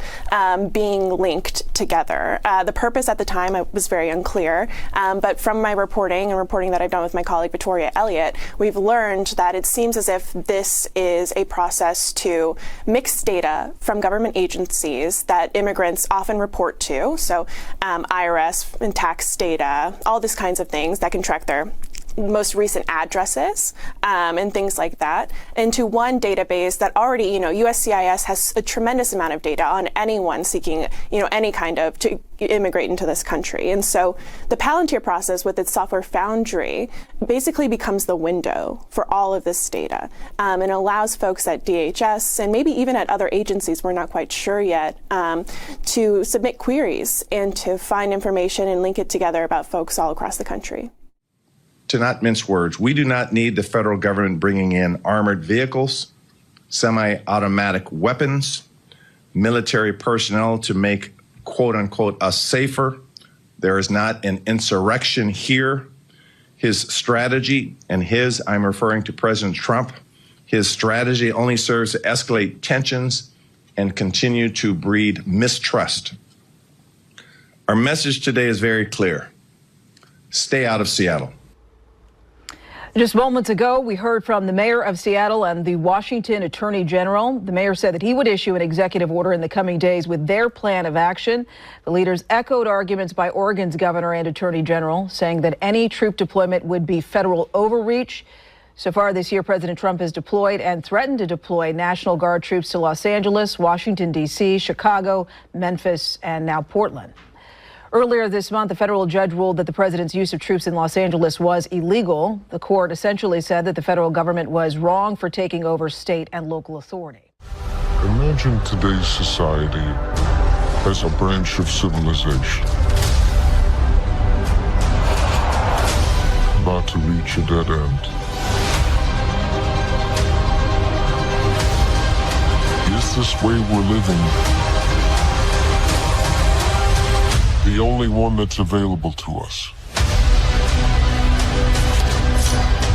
being linked together. The purpose at the time was very unclear, but from my reporting and reporting that I've done with my colleague Victoria Elliott, we've learned that it seems as if this is a process to mix data from government agencies that immigrants often report to, so IRS and tax data, all these kinds of things that can track their most recent addresses and things like that, into one database that already, USCIS has a tremendous amount of data on anyone seeking, any kind of to immigrate into this country. And so the Palantir process with its software Foundry basically becomes the window for all of this data and allows folks at DHS and maybe even at other agencies, we're not quite sure yet, to submit queries and to find information and link it together about folks all across the country. to not mince words. We do not need the federal government bringing in armored vehicles, semi-automatic weapons, military personnel to make, quote unquote, us safer. There is not an insurrection here. His strategy, and I'm referring to President Trump, his strategy only serves to escalate tensions and continue to breed mistrust. Our message today is very clear. Stay out of Seattle. Just moments ago, we heard from the mayor of Seattle and the Washington Attorney General. The mayor said that he would issue an executive order in the coming days with their plan of action. The leaders echoed arguments by Oregon's governor and attorney general, saying that any troop deployment would be federal overreach. So far this year, President Trump has deployed and threatened to deploy National Guard troops to Los Angeles, Washington, D.C., Chicago, Memphis, and now Portland. Earlier this month, a federal judge ruled that the president's use of troops in Los Angeles was illegal. The court essentially said that the federal government was wrong for taking over state and local authority. Imagine today's society as a branch of civilization about to reach a dead end. Is this way we're living the only one that's available to us?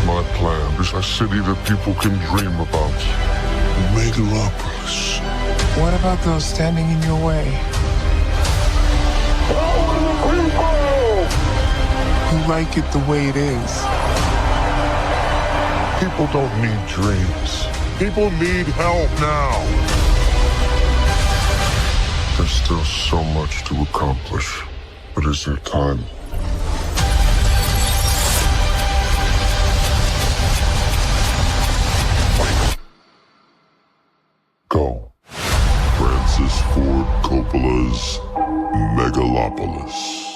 My plan is a city that people can dream about. A megalopolis. What about those standing in your way? Who like it the way it is? People don't need dreams. People need help now. There's still so much to accomplish, but is there time? Go. Francis Ford Coppola's Megalopolis.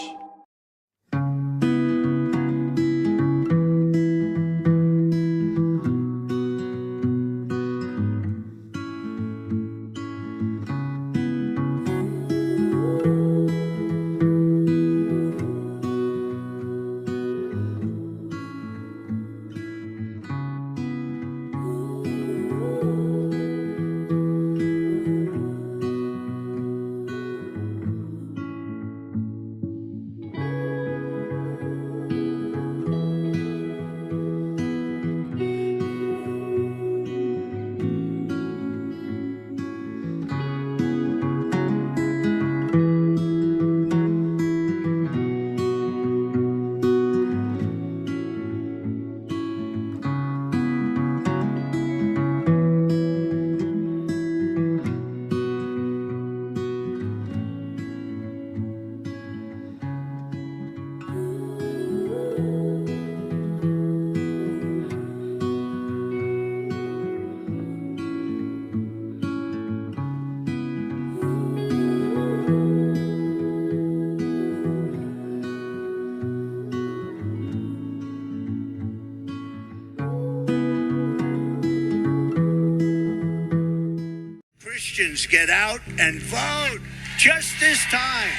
Christians, get out and vote just this time.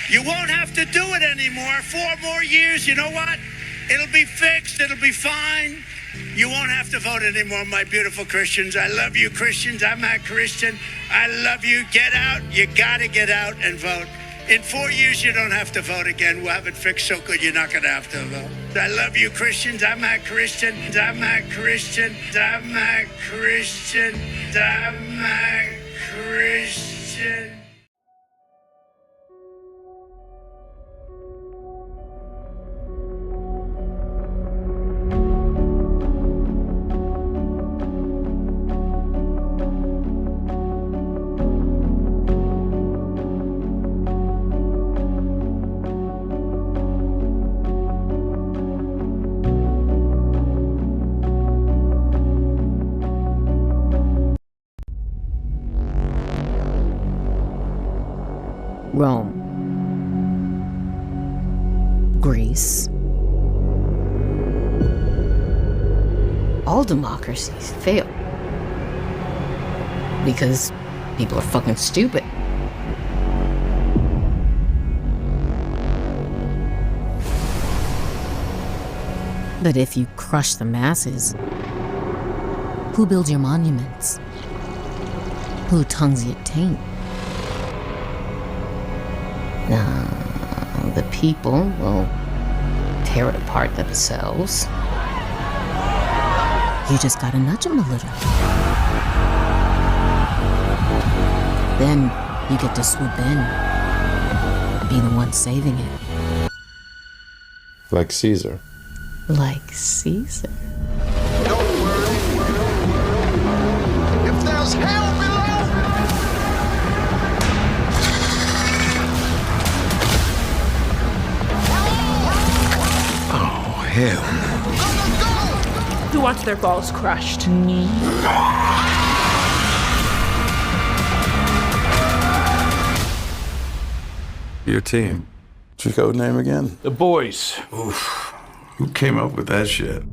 You won't have to do it anymore. 4 more years, you know what? It'll be fixed. It'll be fine. You won't have to vote anymore, my beautiful Christians. I love you, Christians. I'm a Christian. I love you. Get out. You got to get out and vote. In 4 years, you don't have to vote again. We'll have it fixed so good you're not going to have to vote. I love you, Christians. I'm a Christian. I'm a Christian. I'm a Christian. I'm a Christian. Rome, Greece, all democracies fail because people are fucking stupid. But if you crush the masses, who builds your monuments? Who tongues your taint? The people will tear it apart themselves. You just gotta nudge them a little. Then you get to swoop in, be the one saving it. Like Caesar. Like Caesar. Don't worry. If there's hell below, Oh, hell. Who wants their balls crushed? Your team. What's your code name again? The Boys. Oof. Who came up with that shit?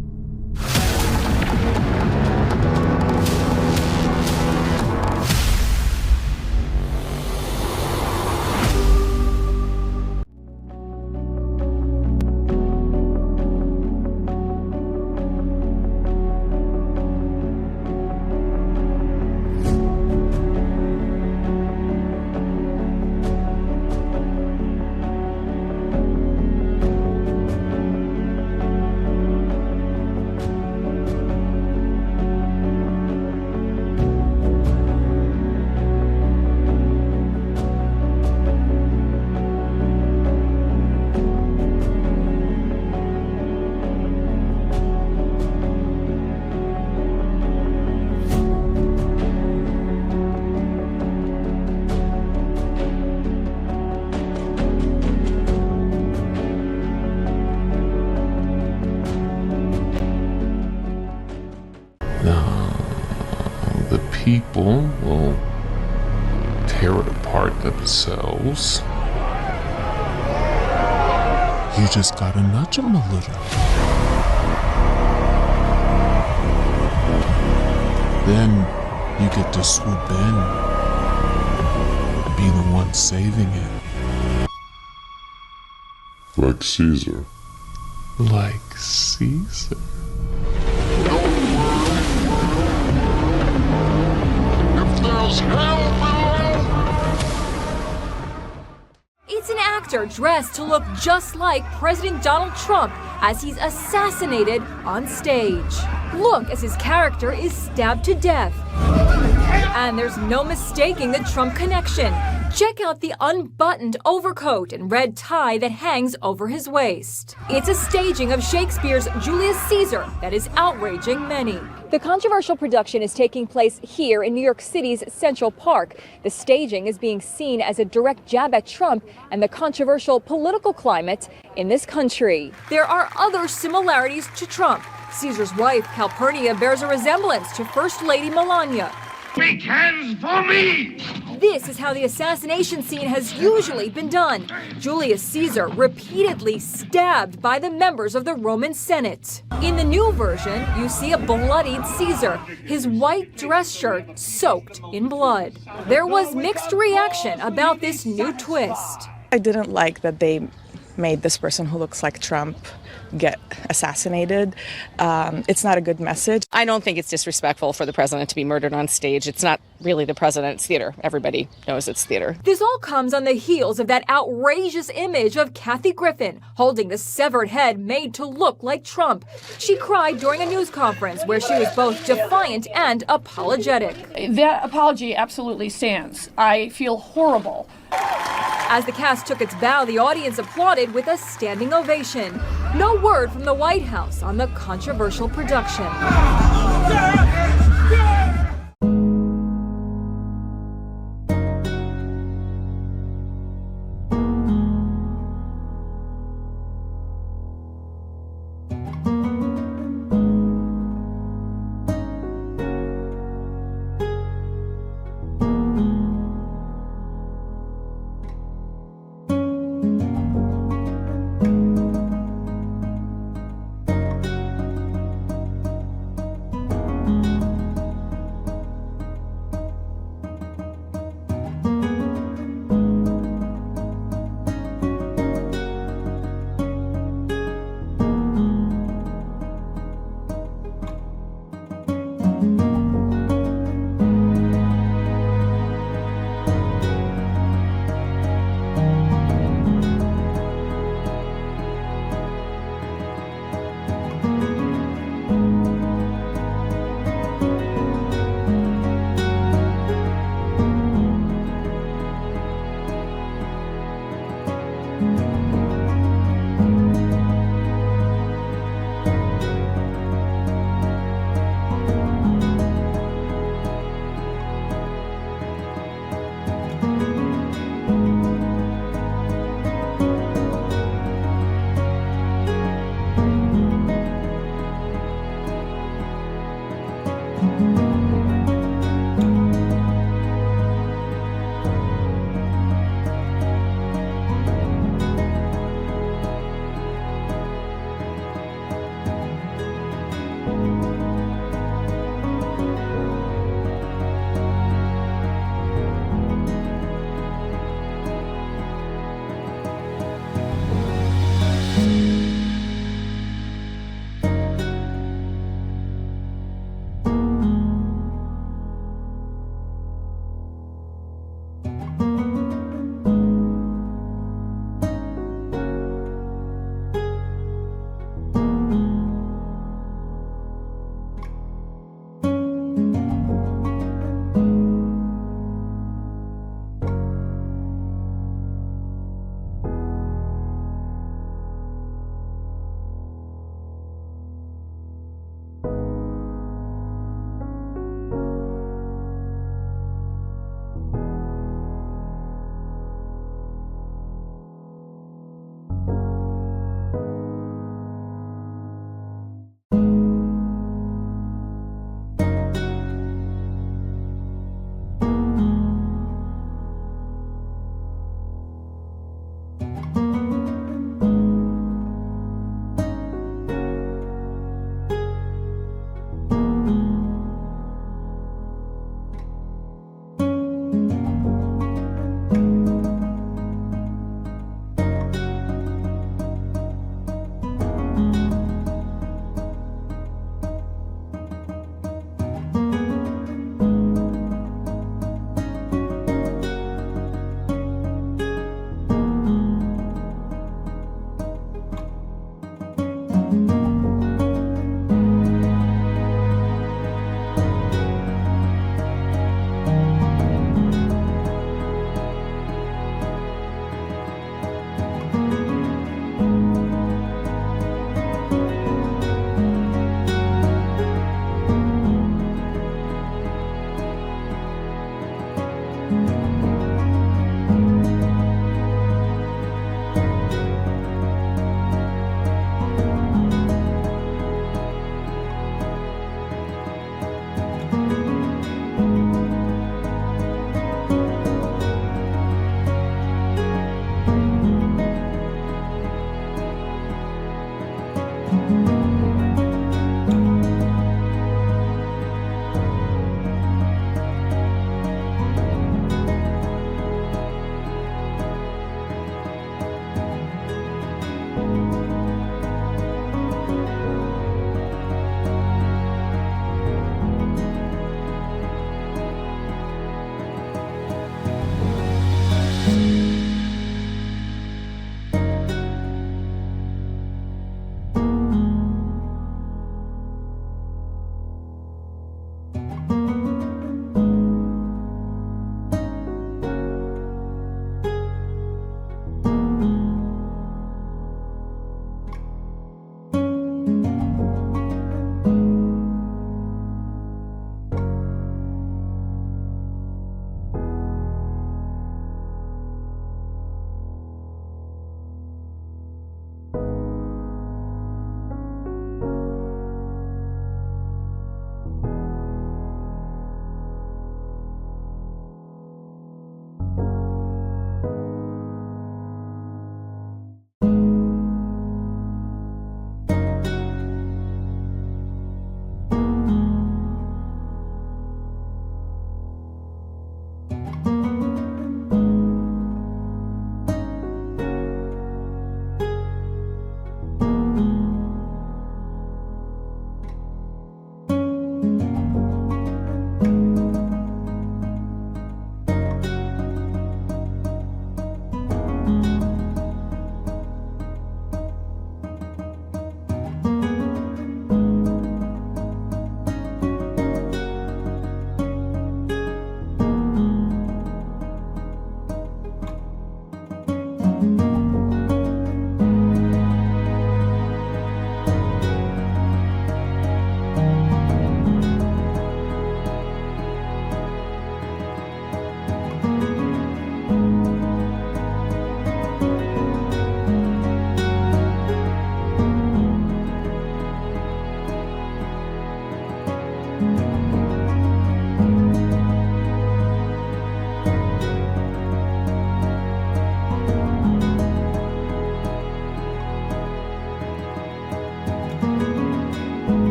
The people will tear it apart themselves. You just gotta nudge them a little. Then you get to swoop in, be the one saving it. Like Caesar. Like Caesar. It's an actor dressed to look just like President Donald Trump as he's assassinated on stage. Look as his character is stabbed to death. And there's no mistaking the Trump connection. Check out the unbuttoned overcoat and red tie that hangs over his waist. It's a staging of Shakespeare's Julius Caesar that is outraging many. The controversial production is taking place here in New York City's Central Park. The staging is being seen as a direct jab at Trump and the controversial political climate in this country. There are other similarities to Trump. Caesar's wife, Calpurnia, bears a resemblance to First Lady Melania. Big hands for me! This is how the assassination scene has usually been done. Julius Caesar repeatedly stabbed by the members of the Roman Senate. In the new version, you see a bloodied Caesar, his white dress shirt soaked in blood. There was mixed reaction about this new twist. I didn't like that they made this person who looks like Trump get assassinated. It's not a good message. I don't think it's disrespectful for the president to be murdered on stage. It's not really the president's theater. Everybody knows it's theater. This all comes on the heels of that outrageous image of Kathy Griffin holding the severed head made to look like Trump. She cried during a news conference where she was both defiant and apologetic. That apology absolutely stands. I feel horrible. As the cast took its bow, the audience applauded with a standing ovation. No word from the White House on the controversial production.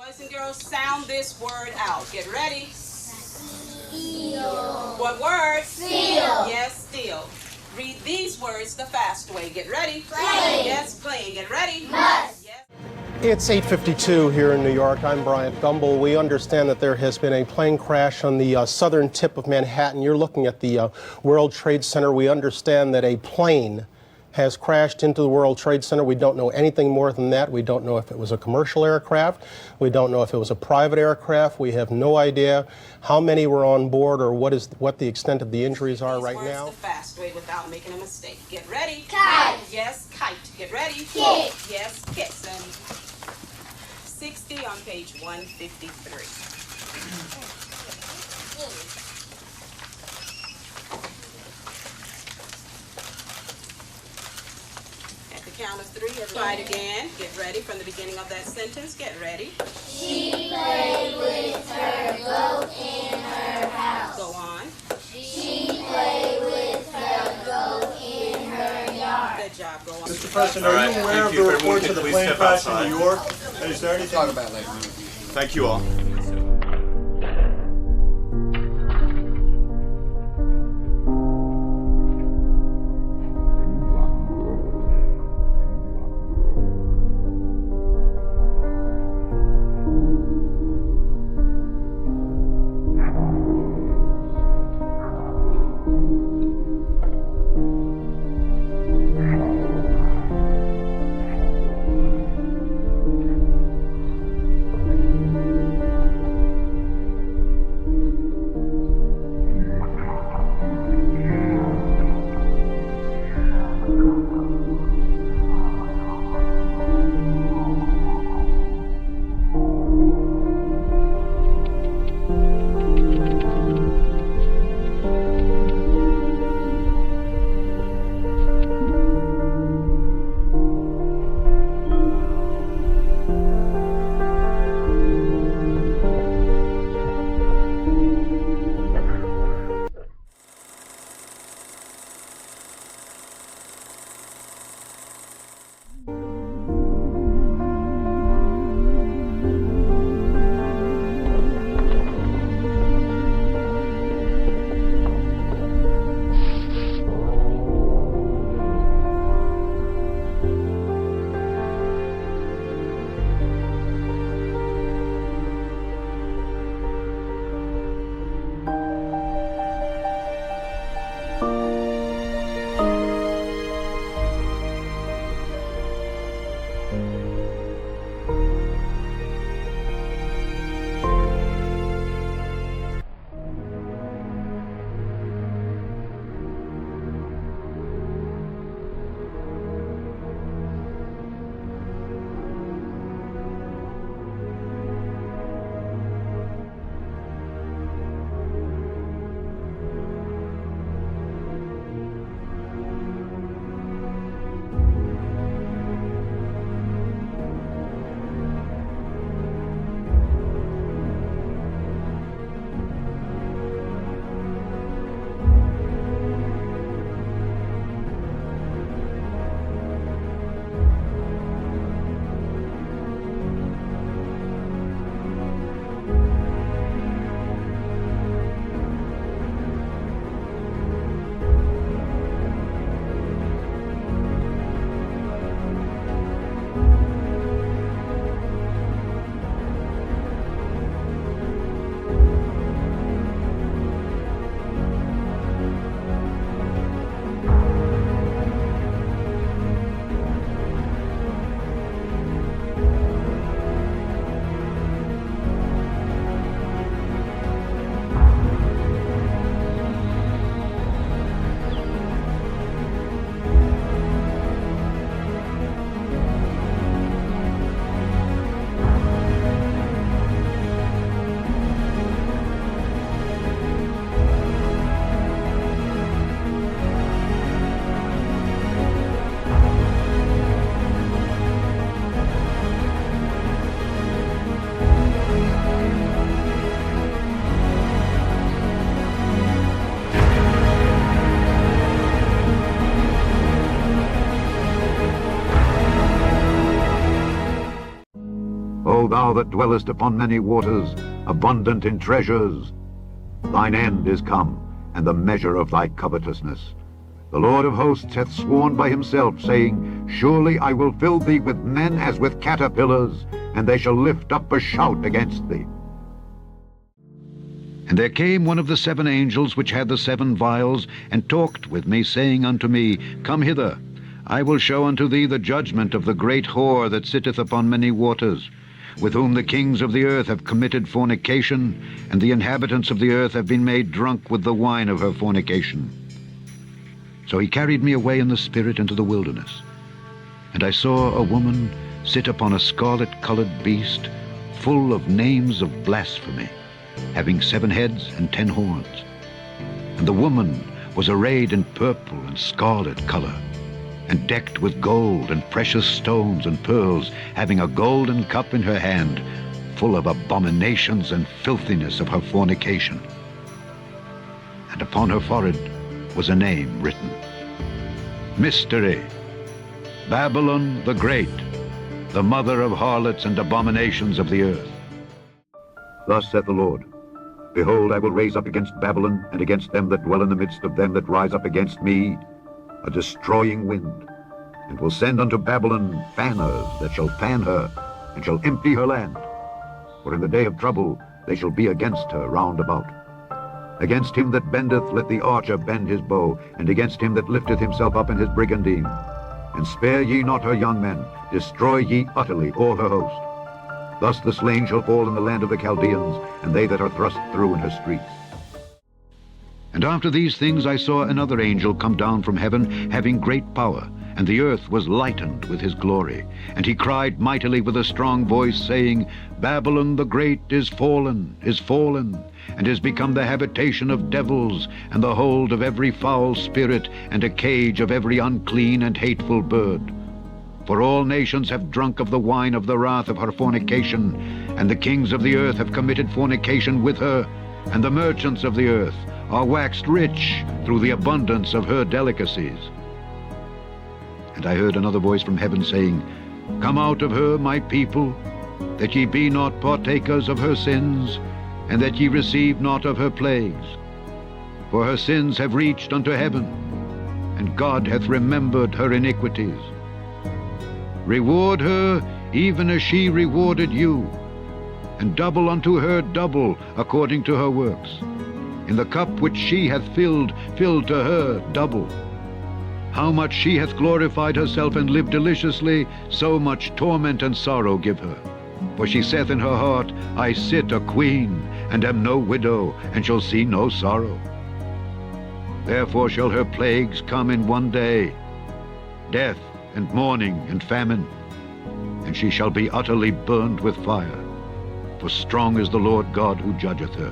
Boys and girls, sound this word out. Get ready. Steel. What word? Steel. Yes, steel. Read these words the fast way. Get ready. Plane. Yes, plane. Get ready. Bus. Yes. It's 8:52 here in New York. I'm Bryant Gumbel. We understand that there has been a plane crash on the southern tip of Manhattan. You're looking at the World Trade Center. We understand that a plane has crashed into the World Trade Center. We don't know anything more than that. We don't know if it was a commercial aircraft. We don't know if it was a private aircraft. We have no idea how many were on board or what the extent of the injuries are right now. The fast way without making a mistake. Get ready. Kite. Yes, kite. Get ready. Kick. Yes, kicks. And 60 on page 153. At the count of 3, everybody again. Get ready from the beginning of that sentence. Get ready. She played with her goat in her house. Go on. She played with her goat in her yard. Good job. Go on. Mr. President, are you aware of the reports of the plane crash in New York? Is there anything? Talk about it later. Thank you all. O thou that dwellest upon many waters, abundant in treasures, thine end is come, and the measure of thy covetousness. The Lord of hosts hath sworn by himself, saying, Surely I will fill thee with men as with caterpillars, and they shall lift up a shout against thee. And there came one of the 7 angels which had the 7 vials, and talked with me, saying unto me, Come hither, I will show unto thee the judgment of the great whore that sitteth upon many waters, with whom the kings of the earth have committed fornication, and the inhabitants of the earth have been made drunk with the wine of her fornication. So he carried me away in the spirit into the wilderness. And I saw a woman sit upon a scarlet-colored beast, full of names of blasphemy, having 7 heads and 10 horns. And the woman was arrayed in purple and scarlet color, and decked with gold and precious stones and pearls, having a golden cup in her hand, full of abominations and filthiness of her fornication. And upon her forehead was a name written, Mystery, Babylon the Great, the mother of harlots and abominations of the earth. Thus saith the Lord, Behold, I will raise up against Babylon and against them that dwell in the midst of them that rise up against me a destroying wind, and will send unto Babylon fanners that shall fan her, and shall empty her land. For in the day of trouble they shall be against her round about. Against him that bendeth let the archer bend his bow, and against him that lifteth himself up in his brigandine. And spare ye not her young men, destroy ye utterly all her host. Thus the slain shall fall in the land of the Chaldeans, and they that are thrust through in her streets. And after these things I saw another angel come down from heaven, having great power, and the earth was lightened with his glory. And he cried mightily with a strong voice, saying, Babylon the great is fallen, and is become the habitation of devils, and the hold of every foul spirit, and a cage of every unclean and hateful bird. For all nations have drunk of the wine of the wrath of her fornication, and the kings of the earth have committed fornication with her, and the merchants of the earth are waxed rich through the abundance of her delicacies. And I heard another voice from heaven saying, Come out of her, my people, that ye be not partakers of her sins, and that ye receive not of her plagues. For her sins have reached unto heaven, and God hath remembered her iniquities. Reward her even as she rewarded you, and double unto her double according to her works. In the cup which she hath filled, fill to her double. How much she hath glorified herself and lived deliciously, so much torment and sorrow give her. For she saith in her heart, I sit a queen, and am no widow, and shall see no sorrow. Therefore shall her plagues come in one day, death and mourning and famine, and she shall be utterly burned with fire. For strong is the Lord God who judgeth her.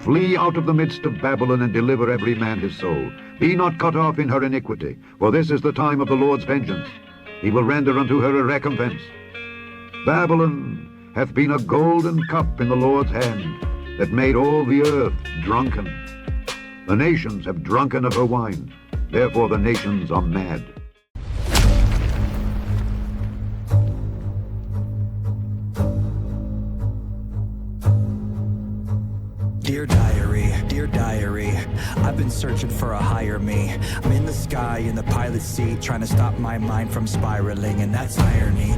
Flee out of the midst of Babylon, and deliver every man his soul. Be not cut off in her iniquity, for this is the time of the Lord's vengeance. He will render unto her a recompense. Babylon hath been a golden cup in the Lord's hand, that made all the earth drunken. The nations have drunken of her wine, therefore the nations are mad. Dear diary, I've been searching for a higher me. I'm in the sky in the pilot seat, trying to stop my mind from spiraling, and that's irony,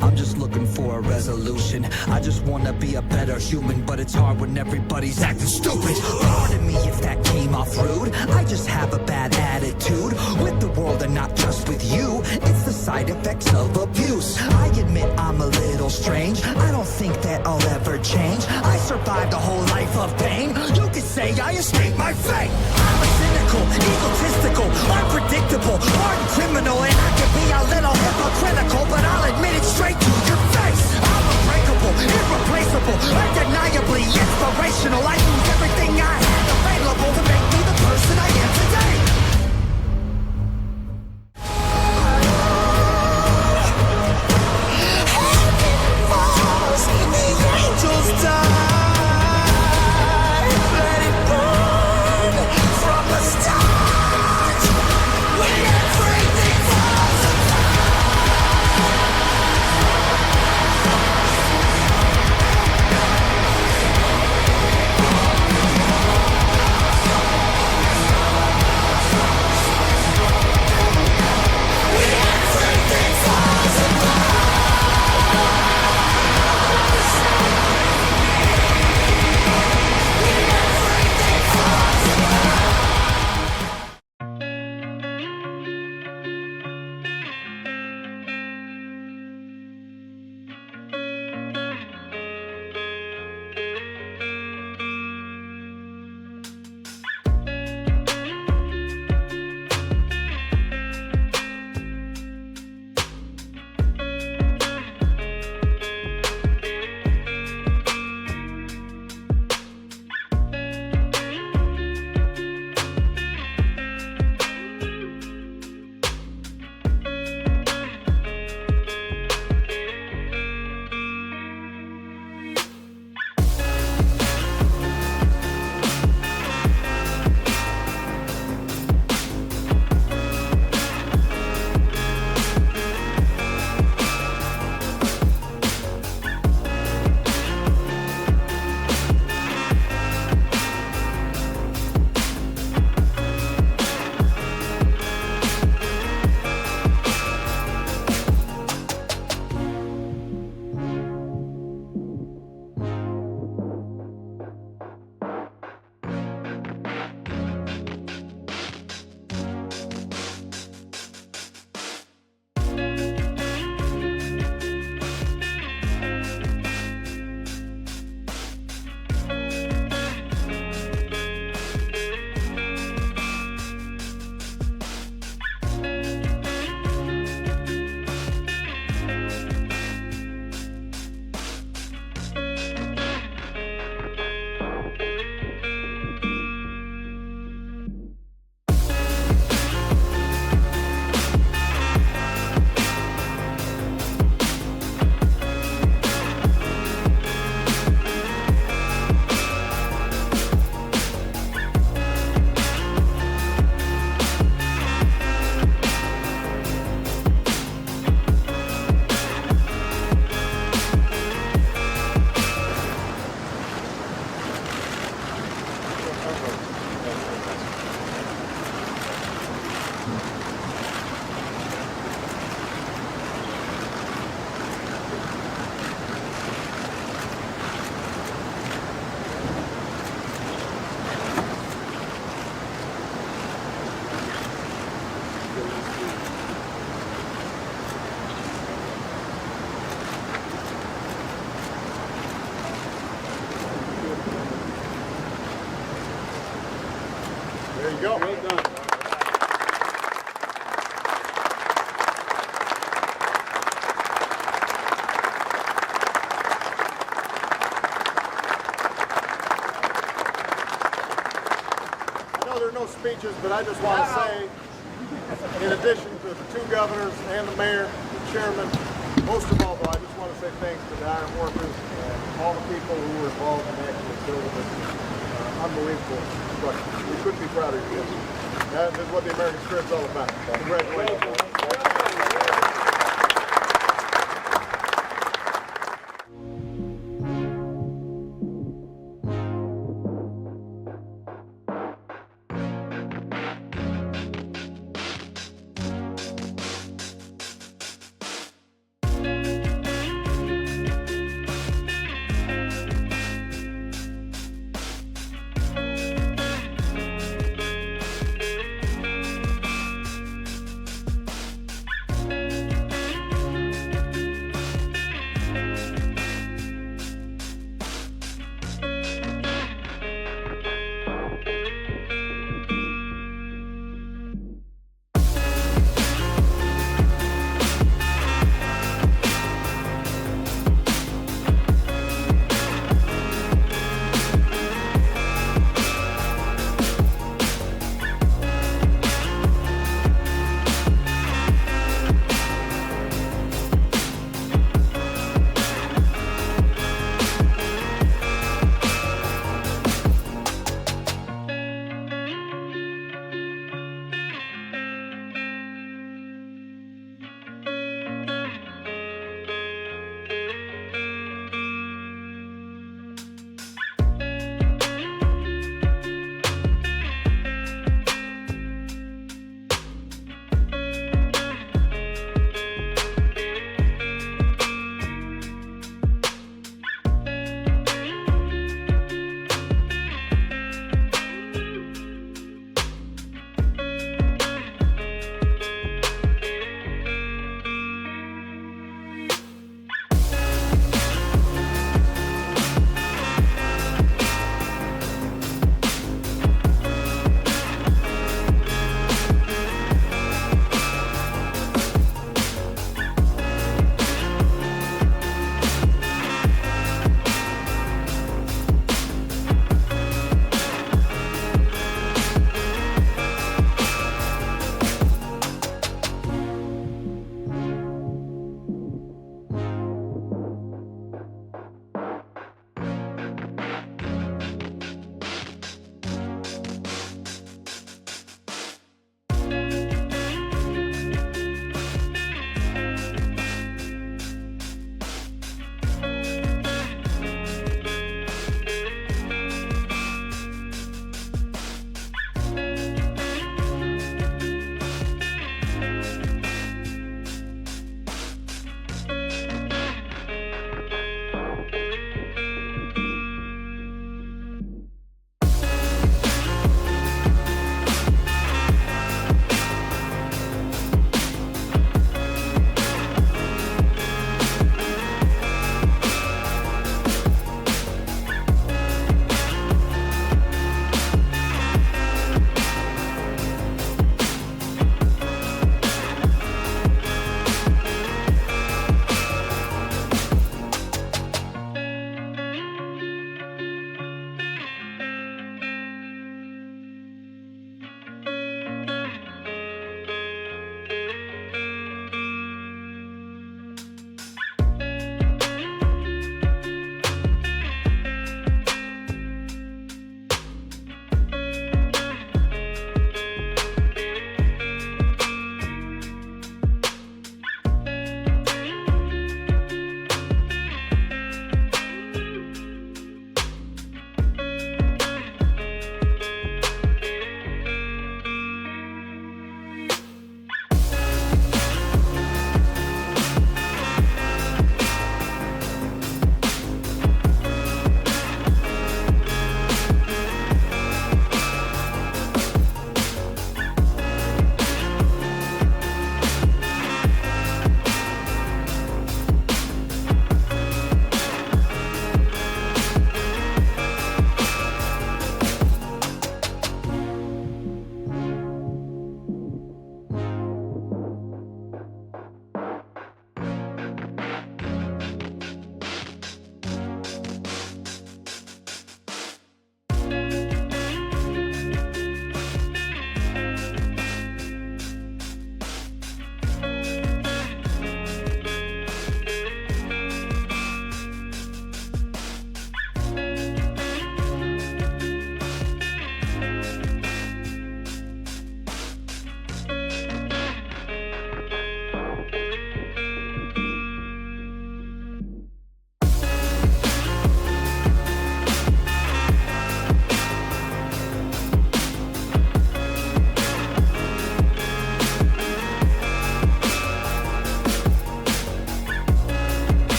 I'm just looking for a resolution. I just wanna be a better human, but it's hard when everybody's acting stupid. Pardon me if that came off rude, I just have a bad attitude with the world and not just with you. It's the side effects of abuse. I admit I'm a little strange, I don't think that I'll ever change. I survived a whole life of pain, you could say I escaped my fate. I'm a cynical, egotistical, unpredictable, hardened criminal, and I can be a little hypocritical, but I'll admit it straight to your face. I'm unbreakable, irreplaceable, undeniably inspirational. I use everything I have available to make me the person I am today. Heaven falls, the angels die. Start when everything falls apart. you go. Well done. I know there are no speeches, but I just want to say, in addition to the two governors and the mayor, the chairman, most of all, though, I just want to say thanks to the iron workers and all the people who were involved in actually building this unbelievable structure. We couldn't be prouder of you. That is what the American Spirit's all about. Congratulations.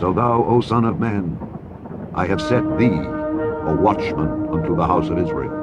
So thou, O son of man, I have set thee a watchman unto the house of Israel.